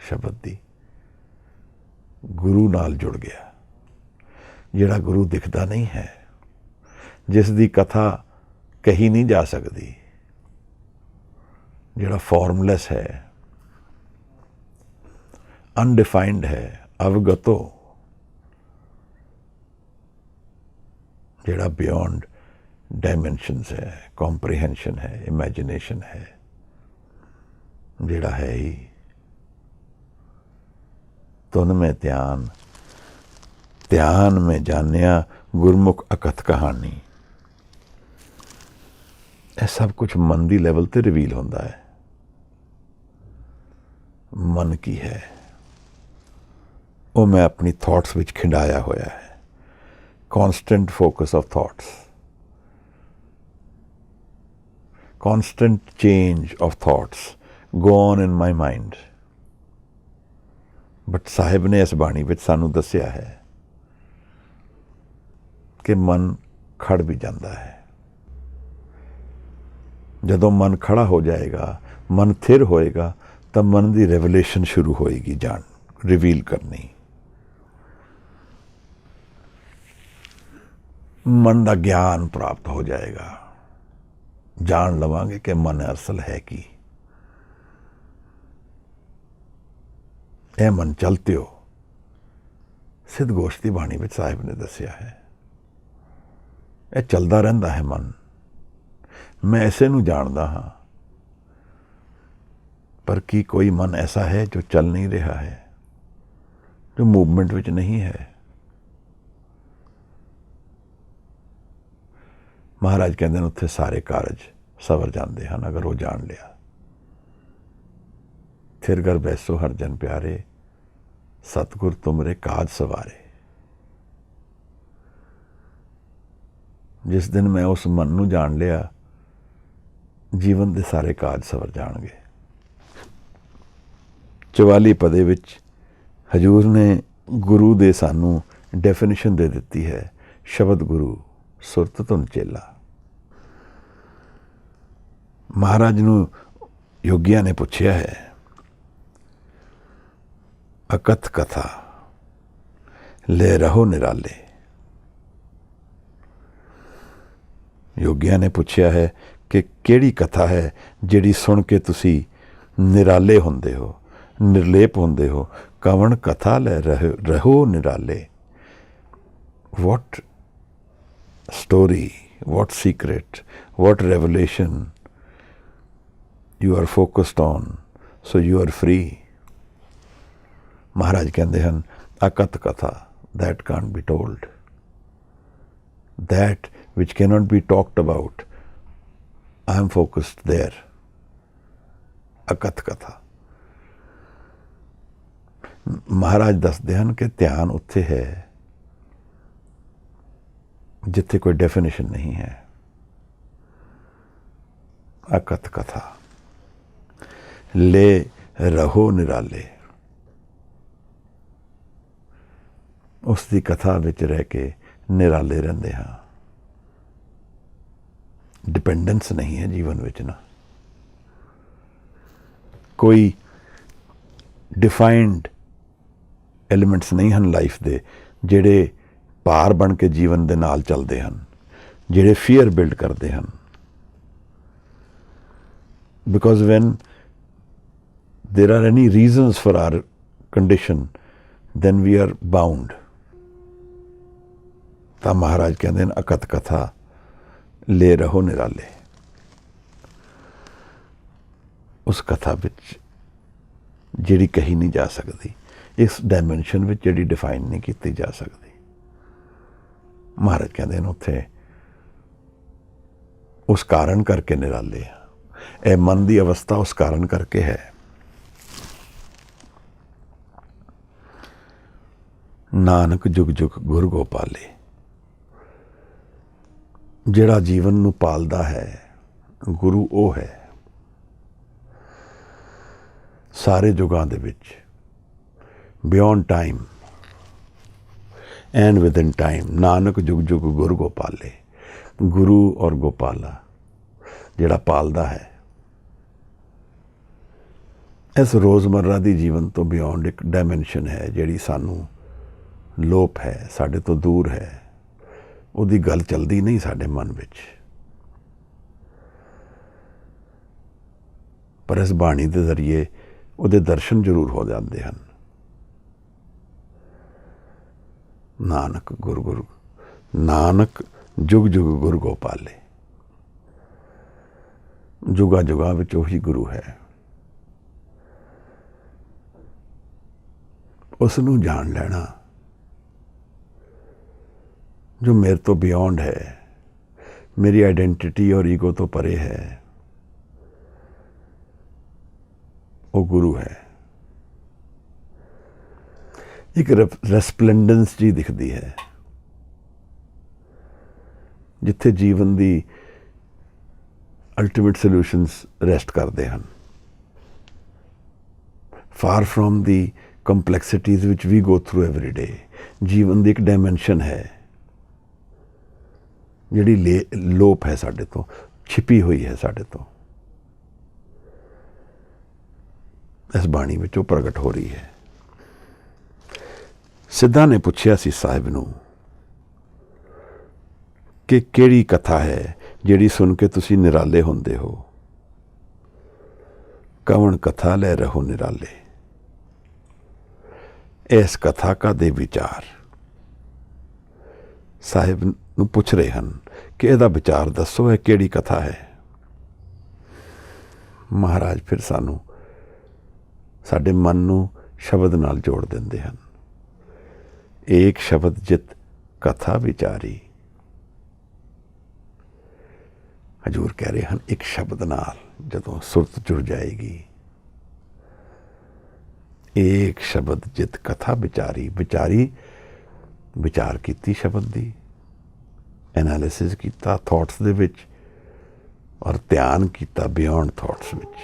ਸ਼ਬਦ ਦੀ, ਗੁਰੂ ਨਾਲ ਜੁੜ ਗਿਆ। ਜਿਹੜਾ ਗੁਰੂ ਦਿਖਦਾ ਨਹੀਂ ਹੈ, ਜਿਸ ਦੀ ਕਥਾ ਕਹੀ ਨਹੀਂ ਜਾ ਸਕਦੀ, ਜਿਹੜਾ ਫਾਰਮਲੈਸ ਹੈ, ਅਨਡਿਫਾਈਨਡ ਹੈ, ਅਵਗਤੋ, ਜਿਹੜਾ ਬਿਯੋਂਡ ਡਾਇਮੈਂਸ਼ਨਸ ਹੈ, ਕੰਪਰੀਹੈਂਸ਼ਨ ਹੈ, ਇਮੈਜਿਨੇਸ਼ਨ ਹੈ, ਜਿਹੜਾ ਹੈ ਹੀ। ਧੁਨ में ਧਿਆਨ, ਧਿਆਨ में ਜਾਣਿਆ, ਗੁਰਮੁਖ ਅਕਥ ਕਹਾਣੀ। ਇਹ ਸਭ ਕੁਝ ਮਨ ਦੀ ਲੈਵਲ ਤੇ ਰਿਵੀਲ ਹੁੰਦਾ ਹੈ। ਮਨ ਕੀ ਹੈ? ਉਹ ਮੈਂ ਆਪਣੀ ਥਾਟਸ ਵਿੱਚ ਖਿੰਡਾਇਆ ਹੋਇਆ ਹੈ। Constant focus of thoughts, constant change of thoughts go on in my mind. But ਸਾਹਿਬ ਨੇ ਇਸ ਬਾਣੀ ਵਿੱਚ ਸਾਨੂੰ ਦੱਸਿਆ ਹੈ ਕਿ ਮਨ ਖੜ ਵੀ ਜਾਂਦਾ ਹੈ। ਜਦੋਂ ਮਨ ਖੜਾ ਹੋ ਜਾਏਗਾ, ਮਨ ਥਿਰ ਹੋਏਗਾ, ਤਾਂ ਮਨ ਦੀ ਰੈਵਲੇਸ਼ਨ ਸ਼ੁਰੂ ਹੋਏਗੀ, ਜਾਣ ਰਿਵੀਲ ਕਰਨੀ। ਮਨ ਦਾ ਗਿਆਨ ਪ੍ਰਾਪਤ ਹੋ ਜਾਏਗਾ, ਜਾਣ ਲਵਾਂਗੇ ਕਿ ਮਨ ਅਸਲ ਹੈ ਕੀ। ਇਹ ਮਨ ਚਲਤੇ ਹੋ, ਸਿੱਧ ਗੋਸ਼ ਦੀ ਬਾਣੀ ਵਿੱਚ ਸਾਹਿਬ ਨੇ ਦੱਸਿਆ ਹੈ। ਇਹ ਚੱਲਦਾ ਰਹਿੰਦਾ ਹੈ ਮਨ। ਮੈਂ ਐਸੇ ਨੂੰ ਜਾਣਦਾ ਹਾਂ, ਪਰ ਕੀ ਕੋਈ ਮਨ ਐਸਾ ਹੈ ਜੋ ਚੱਲ ਨਹੀਂ ਰਿਹਾ ਹੈ, ਜੋ ਮੂਵਮੈਂਟ ਵਿੱਚ ਨਹੀਂ ਹੈ? ਮਹਾਰਾਜ ਕਹਿੰਦੇ ਨੇ ਉੱਥੇ ਸਾਰੇ ਕਾਰਜ ਸਵਰ ਜਾਂਦੇ ਹਨ ਅਗਰ ਉਹ ਜਾਣ ਲਿਆ। ਫਿਰ ਘਰ ਬੈਸੋ ਹਰ ਜਨ ਪਿਆਰੇ, ਸਤਿਗੁਰ ਤੁਮਰੇ ਕਾਜ ਸਵਾਰੇ। ਜਿਸ ਦਿਨ ਮੈਂ ਉਸ ਮਨ ਨੂੰ ਜਾਣ ਲਿਆ, ਜੀਵਨ ਦੇ ਸਾਰੇ ਕਾਜ ਸਵਰ ਜਾਣਗੇ। 44 ਪਦੇ ਵਿੱਚ ਹਜੂਰ ਨੇ ਗੁਰੂ ਦੇ ਸਾਨੂੰ ਡੈਫੀਨੇਸ਼ਨ ਦੇ ਦਿੱਤੀ ਹੈ। ਸ਼ਬਦ ਗੁਰੂ, ਸੁਰਤ ਧੁਨ ਚੇਲਾ। ਮਹਾਰਾਜ ਨੂੰ ਯੋਗੀਆਂ ਨੇ ਪੁੱਛਿਆ ਹੈ, ਅਕਥ ਕਥਾ ਲੈ ਰਹੋ ਨਿਰਾਲੇ। ਯੋਗੀਆਂ ਨੇ ਪੁੱਛਿਆ ਹੈ ਕਿ ਕਿਹੜੀ ਕਥਾ ਹੈ ਜਿਹੜੀ ਸੁਣ ਕੇ ਤੁਸੀਂ ਨਿਰਾਲੇ ਹੁੰਦੇ ਹੋ, ਨਿਰਲੇਪ ਹੁੰਦੇ ਹੋ। ਕਵਣ ਕਥਾ ਲੈ ਰਹੋ ਨਿਰਾਲੇ। What story, what secret, what revelation you are focused on, so you are free. ਮਹਾਰਾਜ ਕਹਿੰਦੇ ਹਨ ਅਕਥ ਕਥਾ, that can't be told, that which cannot be talked about, I am focused there. ਅਕਥ ਕਥਾ। ਮਹਾਰਾਜ ਦੱਸਦੇ ਹਨ ਕਿ ਧਿਆਨ ਉੱਥੇ ਹੈ ਜਿੱਥੇ ਕੋਈ ਡੈਫੀਨੇਸ਼ਨ ਨਹੀਂ ਹੈ। ਅਕਥ ਕਥਾ। ਲੈ ਰਹੋ ਨਿਰਾਲੇ, ਉਸ ਦੀ ਕਥਾ ਵਿੱਚ ਰਹਿ ਕੇ ਨਿਰਾਲੇ ਰਹਿੰਦੇ ਹਾਂ। ਡਿਪੈਂਡੈਂਸ ਨਹੀਂ ਹੈ ਜੀਵਨ ਵਿੱਚ ਨਾ, ਕੋਈ ਡਿਫਾਈਨਡ ਐਲੀਮੈਂਟਸ ਨਹੀਂ ਹਨ ਲਾਈਫ ਦੇ ਜਿਹੜੇ ਭਾਰ ਬਣ ਕੇ ਜੀਵਨ ਦੇ ਨਾਲ ਚੱਲਦੇ ਹਨ, ਜਿਹੜੇ ਫੀਅਰ ਬਿਲਡ ਕਰਦੇ ਹਨ। Because when there are any reasons for our condition, then we are bound. ਤਾਂ ਮਹਾਰਾਜ ਕਹਿੰਦੇ ਨੇ ਅਕਥ ਕਥਾ ਲੈ ਰਹੋ ਨਿਰਾਲੇ। ਉਸ ਕਥਾ ਵਿੱਚ ਜਿਹੜੀ ਕਹੀ ਨਹੀਂ ਜਾ ਸਕਦੀ, ਇਸ ਡਾਇਮੈਂਸ਼ਨ ਵਿੱਚ ਜਿਹੜੀ ਡਿਫਾਈਨ ਨਹੀਂ ਕੀਤੀ ਜਾ ਸਕਦੀ, ਮਹਾਰਾਜ ਕਹਿੰਦੇ ਨੇ ਉੱਥੇ ਉਸ ਕਾਰਨ ਕਰਕੇ ਨਿਰਾਲੇ ਆ। ਇਹ ਮਨ ਦੀ ਅਵਸਥਾ ਉਸ ਕਾਰਨ ਕਰਕੇ ਹੈ। ਨਾਨਕ ਜੁਗ ਜੁਗ ਗੁਰ ਗੋਪਾਲੇ। ਜਿਹੜਾ ਜੀਵਨ ਨੂੰ ਪਾਲਦਾ ਹੈ ਗੁਰੂ ਉਹ ਹੈ। ਸਾਰੇ ਯੁਗਾਂ ਦੇ ਵਿੱਚ, beyond time and within time, Nanak ਜੁਗ ਜੁਗ ਗੁਰ ਗੋਪਾਲੇ। ਗੁਰੂ ਔਰ ਗੋਪਾਲਾ ਜਿਹੜਾ ਪਾਲਦਾ ਹੈ। ਇਸ ਰੋਜ਼ਮर्रा ਦੀ ਜੀਵਨ ਤੋਂ ਬਿਯੋਂਡ ਇੱਕ ਡਾਇਮੈਂਸ਼ਨ ਹੈ ਜਿਹੜੀ ਸਾਨੂੰ ਲੋਪ ਹੈ, ਸਾਡੇ ਤੋਂ ਦੂਰ ਹੈ। ਉਹਦੀ ਗੱਲ ਚੱਲਦੀ ਨਹੀਂ ਸਾਡੇ ਮਨ ਵਿੱਚ, ਪਰ ਇਸ ਬਾਣੀ ਦੇ ਜ਼ਰੀਏ ਉਹਦੇ ਦਰਸ਼ਨ ਜ਼ਰੂਰ ਹੋ ਜਾਂਦੇ ਹਨ। ਨਾਨਕ ਗੁਰੂ ਨਾਨਕ ਜੁਗ ਜੁਗ ਗੁਰ ਗੋਪਾਲੇ। ਜੁਗਾ ਜੁਗਾ ਵਿੱਚ ਉਹੀ ਗੁਰੂ ਹੈ। ਉਸ ਨੂੰ ਜਾਣ ਲੈਣਾ ਜੋ ਮੇਰੇ ਤੋਂ ਬਿਯੋਂਡ ਹੈ, ਮੇਰੀ ਆਈਡੈਂਟਿਟੀ ਔਰ ਈਗੋ ਤੋਂ ਪਰੇ ਹੈ, ਉਹ ਗੁਰੂ ਹੈ। ਇੱਕ ਰੈਸਪਲੈਂਡੈਂਸ ਜੀ ਦਿਖਦੀ ਹੈ ਜਿੱਥੇ ਜੀਵਨ ਦੀ ਅਲਟੀਮੇਟ ਸੋਲਿਊਸ਼ਨਸ ਰੈਸਟ ਕਰਦੇ ਹਨ। Far from the complexities which we go through every day. ਜੀਵਨ ਦੀ ਇੱਕ ਡਾਇਮੈਂਸ਼ਨ ਹੈ ਜਿਹੜੀ ਲੋਪ ਹੈ ਸਾਡੇ ਤੋਂ, ਛਿਪੀ ਹੋਈ ਹੈ ਸਾਡੇ ਤੋਂ। ਇਸ ਬਾਣੀ ਵਿੱਚ ਉਹ ਪ੍ਰਗਟ ਹੋ ਰਹੀ ਹੈ। ਸਿੱਧਾ ਨੇ ਪੁੱਛਿਆ ਸੀ ਸਾਹਿਬ ਨੂੰ ਕਿ ਕਿਹੜੀ ਕਥਾ ਹੈ ਜਿਹੜੀ ਸੁਣ ਕੇ ਤੁਸੀਂ ਨਿਰਾਲੇ ਹੁੰਦੇ ਹੋ। ਕਵਣ ਕਥਾ ਲੈ ਰਹੋ ਨਿਰਾਲੇ। ਇਸ ਕਥਾ ਕਾ ਦੇ ਵਿਚਾਰ ਸਾਹਿਬ ਨੂੰ ਪੁੱਛ ਰਹੇ ਹਨ ਕਿ ਇਹਦਾ ਵਿਚਾਰ ਦੱਸੋ, ਇਹ ਕਿਹੜੀ ਕਥਾ ਹੈ। ਮਹਾਰਾਜ ਫਿਰ ਸਾਨੂੰ ਸਾਡੇ ਮਨ ਨੂੰ ਸ਼ਬਦ ਨਾਲ ਜੋੜ ਦਿੰਦੇ ਹਨ। ਏਕ ਸ਼ਬਦ ਜਿਤ ਕਥਾ ਵਿਚਾਰੀ। ਹਜ਼ੂਰ ਕਹਿ ਰਹੇ ਹਨ ਇੱਕ ਸ਼ਬਦ ਨਾਲ ਜਦੋਂ ਸੁਰਤ ਜੁੜ ਜਾਏਗੀ। ਏਕ ਸ਼ਬਦ ਜਿਤ ਕਥਾ ਵਿਚਾਰੀ। ਵਿਚਾਰੀ, ਵਿਚਾਰ ਕੀਤੀ ਸ਼ਬਦ ਦੀ, ਐਨਾਲਿਸਿਸ ਕੀਤਾ ਥਾਟਸ ਦੇ ਵਿੱਚ, ਔਰ ਧਿਆਨ ਕੀਤਾ ਬਿਯੋਂਡ ਥਾਟਸ ਵਿੱਚ।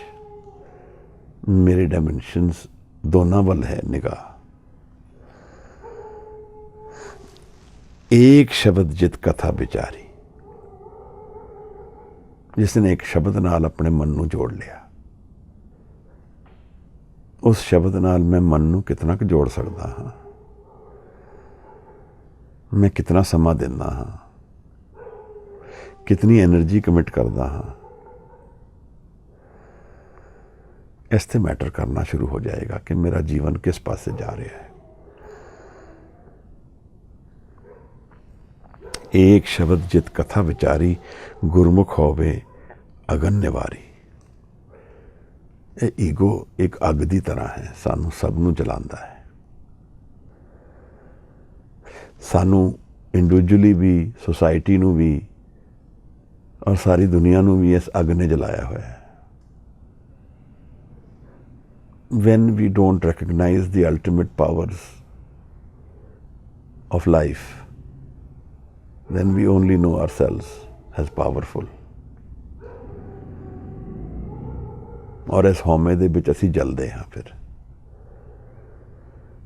ਮੇਰੇ ਡਾਇਮੈਂਸ਼ਨਸ ਦੋਨਾਂ ਵੱਲ ਹੈ ਨਿਗਾਹ। ਏਕ ਸ਼ਬਦ ਜਿਤ ਕਥਾ ਵਿਚਾਰੀ। ਜਿਸ ਨੇ ਇੱਕ ਸ਼ਬਦ ਨਾਲ ਆਪਣੇ ਮਨ ਨੂੰ ਜੋੜ ਲਿਆ, ਉਸ ਸ਼ਬਦ ਨਾਲ ਮੈਂ ਮਨ ਨੂੰ ਕਿਤਨਾ ਕੁ ਜੋੜ ਸਕਦਾ ਹਾਂ, ਮੈਂ ਕਿਤਨਾ ਸਮਾਂ ਦਿੰਦਾ ਹਾਂ, ਕਿਤਨੀ ਐਨਰਜੀ ਕਮਿਟ ਕਰਦਾ ਹਾਂ, ਇਸ ਤੇ ਮੈਟਰ ਕਰਨਾ ਸ਼ੁਰੂ ਹੋ ਜਾਏਗਾ ਕਿ ਮੇਰਾ ਜੀਵਨ ਕਿਸ ਪਾਸੇ ਜਾ ਰਿਹਾ ਹੈ। ਏਕ ਸ਼ਬਦ ਜਿਤ ਕਥਾ ਵਿਚਾਰੀ, ਗੁਰਮੁਖ ਹੋਵੇ ਅਗਨ ਨਿਵਾਰੀ। ਇਹ ਈਗੋ ਇੱਕ ਅੱਗ ਦੀ ਤਰ੍ਹਾਂ ਹੈ, ਸਾਨੂੰ ਸਭ ਨੂੰ ਜਲਾਉਂਦਾ ਹੈ। ਸਾਨੂੰ ਇੰਡੀਵਿਜੂਅਲੀ ਵੀ, ਸੁਸਾਇਟੀ ਨੂੰ ਵੀ ਔਰ ਸਾਰੀ ਦੁਨੀਆ ਨੂੰ ਵੀ ਇਸ ਅੱਗ ਨੇ ਜਲਾਇਆ ਹੋਇਆ ਹੈ। when we don't recognize the ultimate powers of life, then we only know ourselves as powerful. ਔਰ ਇਸ ਹਉਮੈ ਦੇ ਵਿੱਚ ਅਸੀਂ ਜਲਦੇ ਹਾਂ। ਫਿਰ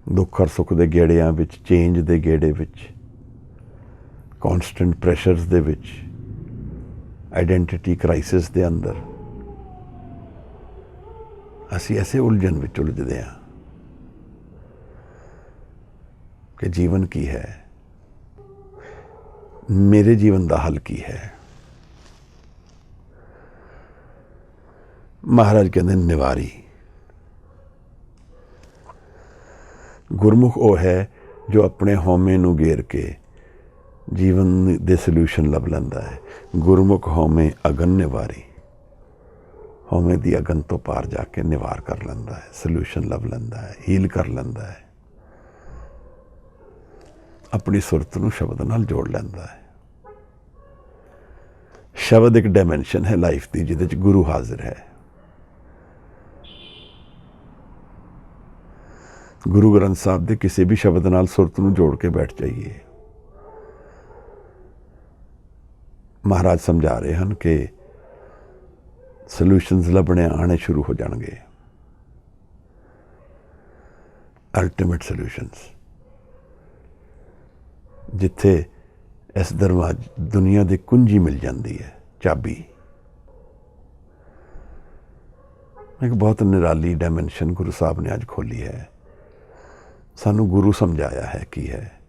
ਦੁੱਖ ਔਰ ਸੁੱਖ ਦੇ ਗੇੜਿਆਂ ਵਿੱਚ, ਚੇਂਜ ਦੇ ਗੇੜੇ ਵਿੱਚ, ਕੌਨਸਟੈਂਟ ਪ੍ਰੈਸ਼ਰਸ ਦੇ ਵਿੱਚ, ਆਈਡੈਂਟਿਟੀ ਕ੍ਰਾਈਸਿਸ ਦੇ ਅੰਦਰ ਅਸੀਂ ਐਸੇ ਉਲਝਣ ਵਿੱਚ ਉਲਝਦੇ ਹਾਂ ਕਿ ਜੀਵਨ ਕੀ ਹੈ, ਮੇਰੇ ਜੀਵਨ ਦਾ ਹੱਲ ਕੀ ਹੈ। ਮਹਾਰਾਜ ਕਹਿੰਦੇ ਨਿਵਾਰੀ। ਗੁਰਮੁਖ ਉਹ ਹੈ ਜੋ ਆਪਣੇ ਹਉਮੈ ਨੂੰ ਗੇਰ ਕੇ ਜੀਵਨ ਦੇ ਸੋਲਿਊਸ਼ਨ ਲੱਭ ਲੈਂਦਾ ਹੈ। ਗੁਰਮੁਖ ਹਉਮੈ ਅਗਨ ਨਿਵਾਰੀ। ਹਉਮੈ ਦੀ ਅਗਨ ਤੋਂ ਪਾਰ ਜਾ ਕੇ ਨਿਵਾਰ ਕਰ ਲੈਂਦਾ ਹੈ, ਸੋਲਿਊਸ਼ਨ ਲੱਭ ਲੈਂਦਾ ਹੈ, ਹੀਲ ਕਰ ਲੈਂਦਾ ਹੈ, ਆਪਣੀ ਸੁਰਤ ਨੂੰ ਸ਼ਬਦ ਨਾਲ ਜੋੜ ਲੈਂਦਾ ਹੈ। ਸ਼ਬਦ ਇੱਕ ਡਾਇਮੈਂਸ਼ਨ ਹੈ ਲਾਈਫ ਦੀ, ਜਿਹਦੇ 'ਚ ਗੁਰੂ ਹਾਜ਼ਰ ਹੈ। ਗੁਰੂ ਗ੍ਰੰਥ ਸਾਹਿਬ ਦੇ ਕਿਸੇ ਵੀ ਸ਼ਬਦ ਨਾਲ ਸੁਰਤ ਨੂੰ ਜੋੜ ਕੇ ਬੈਠ ਜਾਈਏ। ਮਹਾਰਾਜ ਸਮਝਾ ਰਹੇ ਹਨ ਕਿ ਸੋਲਿਊਸ਼ਨਸ ਲੱਭਣੇ ਆਉਣੇ ਸ਼ੁਰੂ ਹੋ ਜਾਣਗੇ। ਅਲਟੀਮੇਟ ਸੋਲਿਊਸ਼ਨਸ, ਜਿੱਥੇ ਇਸ ਦਰਵਾਜ਼ੇ ਦੁਨੀਆ ਦੀ ਕੁੰਜੀ ਮਿਲ ਜਾਂਦੀ ਹੈ, ਚਾਬੀ। ਇੱਕ ਬਹੁਤ ਨਿਰਾਲੀ ਡਾਇਮੈਂਸ਼ਨ ਗੁਰੂ ਸਾਹਿਬ ਨੇ ਅੱਜ ਖੋਲੀ ਹੈ। ਸਾਨੂੰ ਗੁਰੂ ਸਮਝਾਇਆ ਹੈ ਕੀ ਹੈ।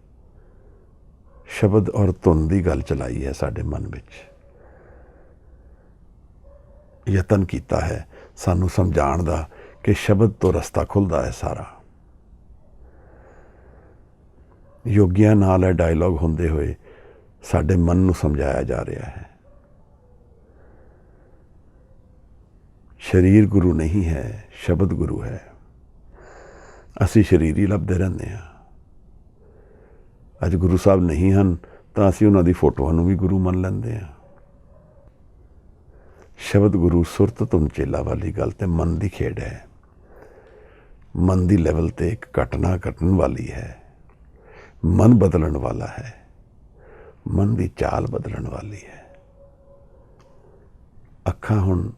ਸ਼ਬਦ ਔਰ ਧੁਨ ਦੀ ਗੱਲ ਚਲਾਈ ਹੈ ਸਾਡੇ ਮਨ ਵਿੱਚ। ਯਤਨ ਕੀਤਾ ਹੈ ਸਾਨੂੰ ਸਮਝਾਉਣ ਦਾ ਕਿ ਸ਼ਬਦ ਤੋਂ ਰਸਤਾ ਖੁੱਲ੍ਹਦਾ ਹੈ ਸਾਰਾ। ਯੋਗੀਆਂ ਨਾਲ ਇਹ ਡਾਇਲੌਗ ਹੁੰਦੇ ਹੋਏ ਸਾਡੇ ਮਨ ਨੂੰ ਸਮਝਾਇਆ ਜਾ ਰਿਹਾ ਹੈ। ਸਰੀਰ ਗੁਰੂ ਨਹੀਂ ਹੈ, ਸ਼ਬਦ ਗੁਰੂ ਹੈ। ਅਸੀਂ ਸਰੀਰ ਹੀ ਲੱਭਦੇ ਰਹਿੰਦੇ ਹਾਂ। ਅੱਜ ਗੁਰੂ ਸਾਹਿਬ ਨਹੀਂ ਹਨ ਤਾਂ ਅਸੀਂ ਉਹਨਾਂ ਦੀ ਫੋਟੋਆਂ ਨੂੰ ਵੀ ਗੁਰੂ ਮੰਨ ਲੈਂਦੇ ਹਾਂ। ਸ਼ਬਦ ਗੁਰੂ ਸੁਰਤ ਧੁਨ ਚੇਲਾ ਵਾਲੀ ਗੱਲ ਤੇ ਮਨ ਦੀ ਖੇਡ ਹੈ। ਮਨ ਦੀ ਲੈਵਲ ਤੇ ਇੱਕ ਘਟਨਾ ਘਟਣ ਵਾਲੀ ਹੈ। ਮਨ ਬਦਲਣ ਵਾਲਾ ਹੈ। ਮਨ ਦੀ ਚਾਲ ਬਦਲਣ ਵਾਲੀ ਹੈ। ਅੱਖਾਂ ਹੁਣ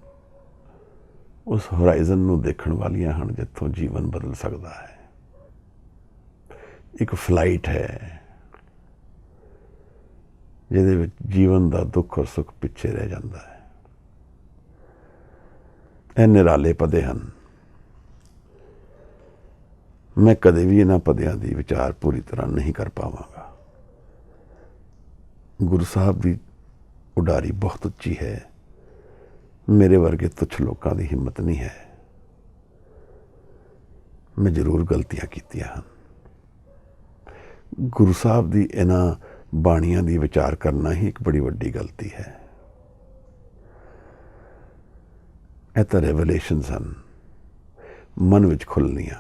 ਉਸ ਹੋਰਾਈਜ਼ਨ ਨੂੰ ਦੇਖਣ ਵਾਲੀਆਂ ਹਨ ਜਿੱਥੋਂ ਜੀਵਨ ਬਦਲ ਸਕਦਾ ਹੈ। ਇੱਕ ਫਲਾਈਟ ਹੈ ਜਿਹਦੇ ਵਿੱਚ ਜੀਵਨ ਦਾ ਦੁੱਖ ਔਰ ਸੁੱਖ ਪਿੱਛੇ ਰਹਿ ਜਾਂਦਾ ਹੈ। ਇਹ ਨਿਰਾਲੇ ਪਦੇ ਹਨ। ਮੈਂ ਕਦੇ ਵੀ ਇਹਨਾਂ ਪਦਿਆਂ ਦੀ ਵਿਚਾਰ ਪੂਰੀ ਤਰ੍ਹਾਂ ਨਹੀਂ ਕਰ ਪਾਵਾਂਗਾ। ਗੁਰੂ ਸਾਹਿਬ ਦੀ ਉਡਾਰੀ ਬਹੁਤ ਉੱਚੀ ਹੈ। ਮੇਰੇ ਵਰਗੇ ਤੁੱਛ ਲੋਕਾਂ ਦੀ ਹਿੰਮਤ ਨਹੀਂ ਹੈ। ਮੈਂ ਜ਼ਰੂਰ ਗਲਤੀਆਂ ਕੀਤੀਆਂ ਹਨ। ਗੁਰੂ ਸਾਹਿਬ ਦੀ ਇਹਨਾਂ ਬਾਣੀਆਂ ਦੀ ਵਿਚਾਰ ਕਰਨਾ ਹੀ ਇੱਕ ਬੜੀ ਵੱਡੀ ਗਲਤੀ ਹੈ। ਇਹ ਤਾਂ ਰੈਵਲੇਸ਼ਨਸ ਹਨ, ਮਨ ਵਿੱਚ ਖੁੱਲ੍ਹਣੀਆਂ।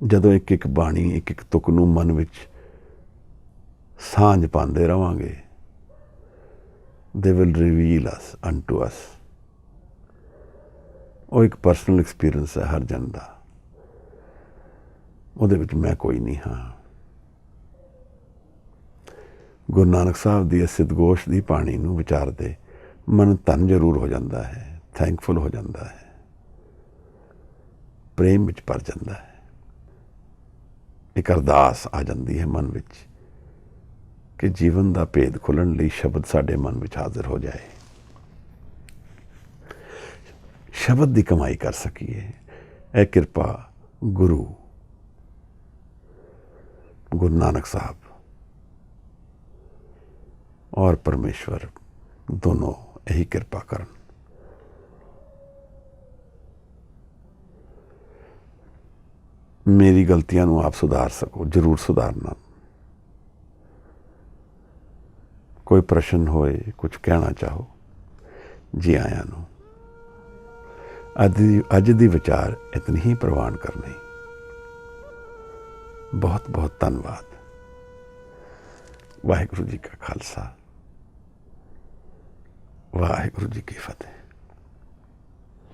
ਜਦੋਂ ਇੱਕ ਇੱਕ ਬਾਣੀ, ਇੱਕ ਇੱਕ ਤੁਕ ਨੂੰ ਮਨ ਵਿੱਚ ਸਾਂਝ ਪਾਉਂਦੇ ਰਵਾਂਗੇ, they will reveal us unto us। ਉਹ ਇੱਕ ਪਰਸਨਲ ਐਕਸਪੀਰੀਅੰਸ ਹੈ ਹਰ ਜਨ ਦਾ। ਉਹਦੇ ਵਿੱਚ ਮੈਂ ਕੋਈ ਨਹੀਂ ਹਾਂ। ਗੁਰੂ ਨਾਨਕ ਸਾਹਿਬ ਦੀ ਸਿੱਧਗੋਸ਼ ਦੀ ਬਾਣੀ ਨੂੰ ਵਿਚਾਰਦੇ ਮਨ ਧਨ ਜ਼ਰੂਰ ਹੋ ਜਾਂਦਾ ਹੈ, ਥੈਂਕਫੁਲ ਹੋ ਜਾਂਦਾ ਹੈ, ਪ੍ਰੇਮ ਵਿੱਚ ਭਰ ਜਾਂਦਾ ਹੈ। ਇੱਕ ਅਰਦਾਸ ਆ ਜਾਂਦੀ ਹੈ ਮਨ ਵਿੱਚ ਕਿ ਜੀਵਨ ਦਾ ਭੇਦ ਖੁੱਲ੍ਹਣ ਲਈ ਸ਼ਬਦ ਸਾਡੇ ਮਨ ਵਿੱਚ ਹਾਜ਼ਰ ਹੋ ਜਾਏ। ਸ਼ਬਦ ਦੀ ਕਮਾਈ ਕਰ ਸਕੀਏ। ਇਹ ਕਿਰਪਾ ਗੁਰੂ ਨਾਨਕ ਸਾਹਿਬ ਔਰ ਪਰਮੇਸ਼ਵਰ ਦੋਨੋਂ ਇਹੀ ਕਿਰਪਾ ਕਰਨ। ਮੇਰੀ ਗਲਤੀਆਂ ਨੂੰ ਆਪ ਸੁਧਾਰ ਸਕੋ, ਜ਼ਰੂਰ ਸੁਧਾਰਨਾ। कोई प्रश्न होए, कुछ कहना चाहो, जी आया नूं। अज दी विचार इतनी ही प्रवान करनी। बहुत बहुत धन्यवाद। वाहिगुरू जी का खालसा, वाहिगुरू जी की फतेह।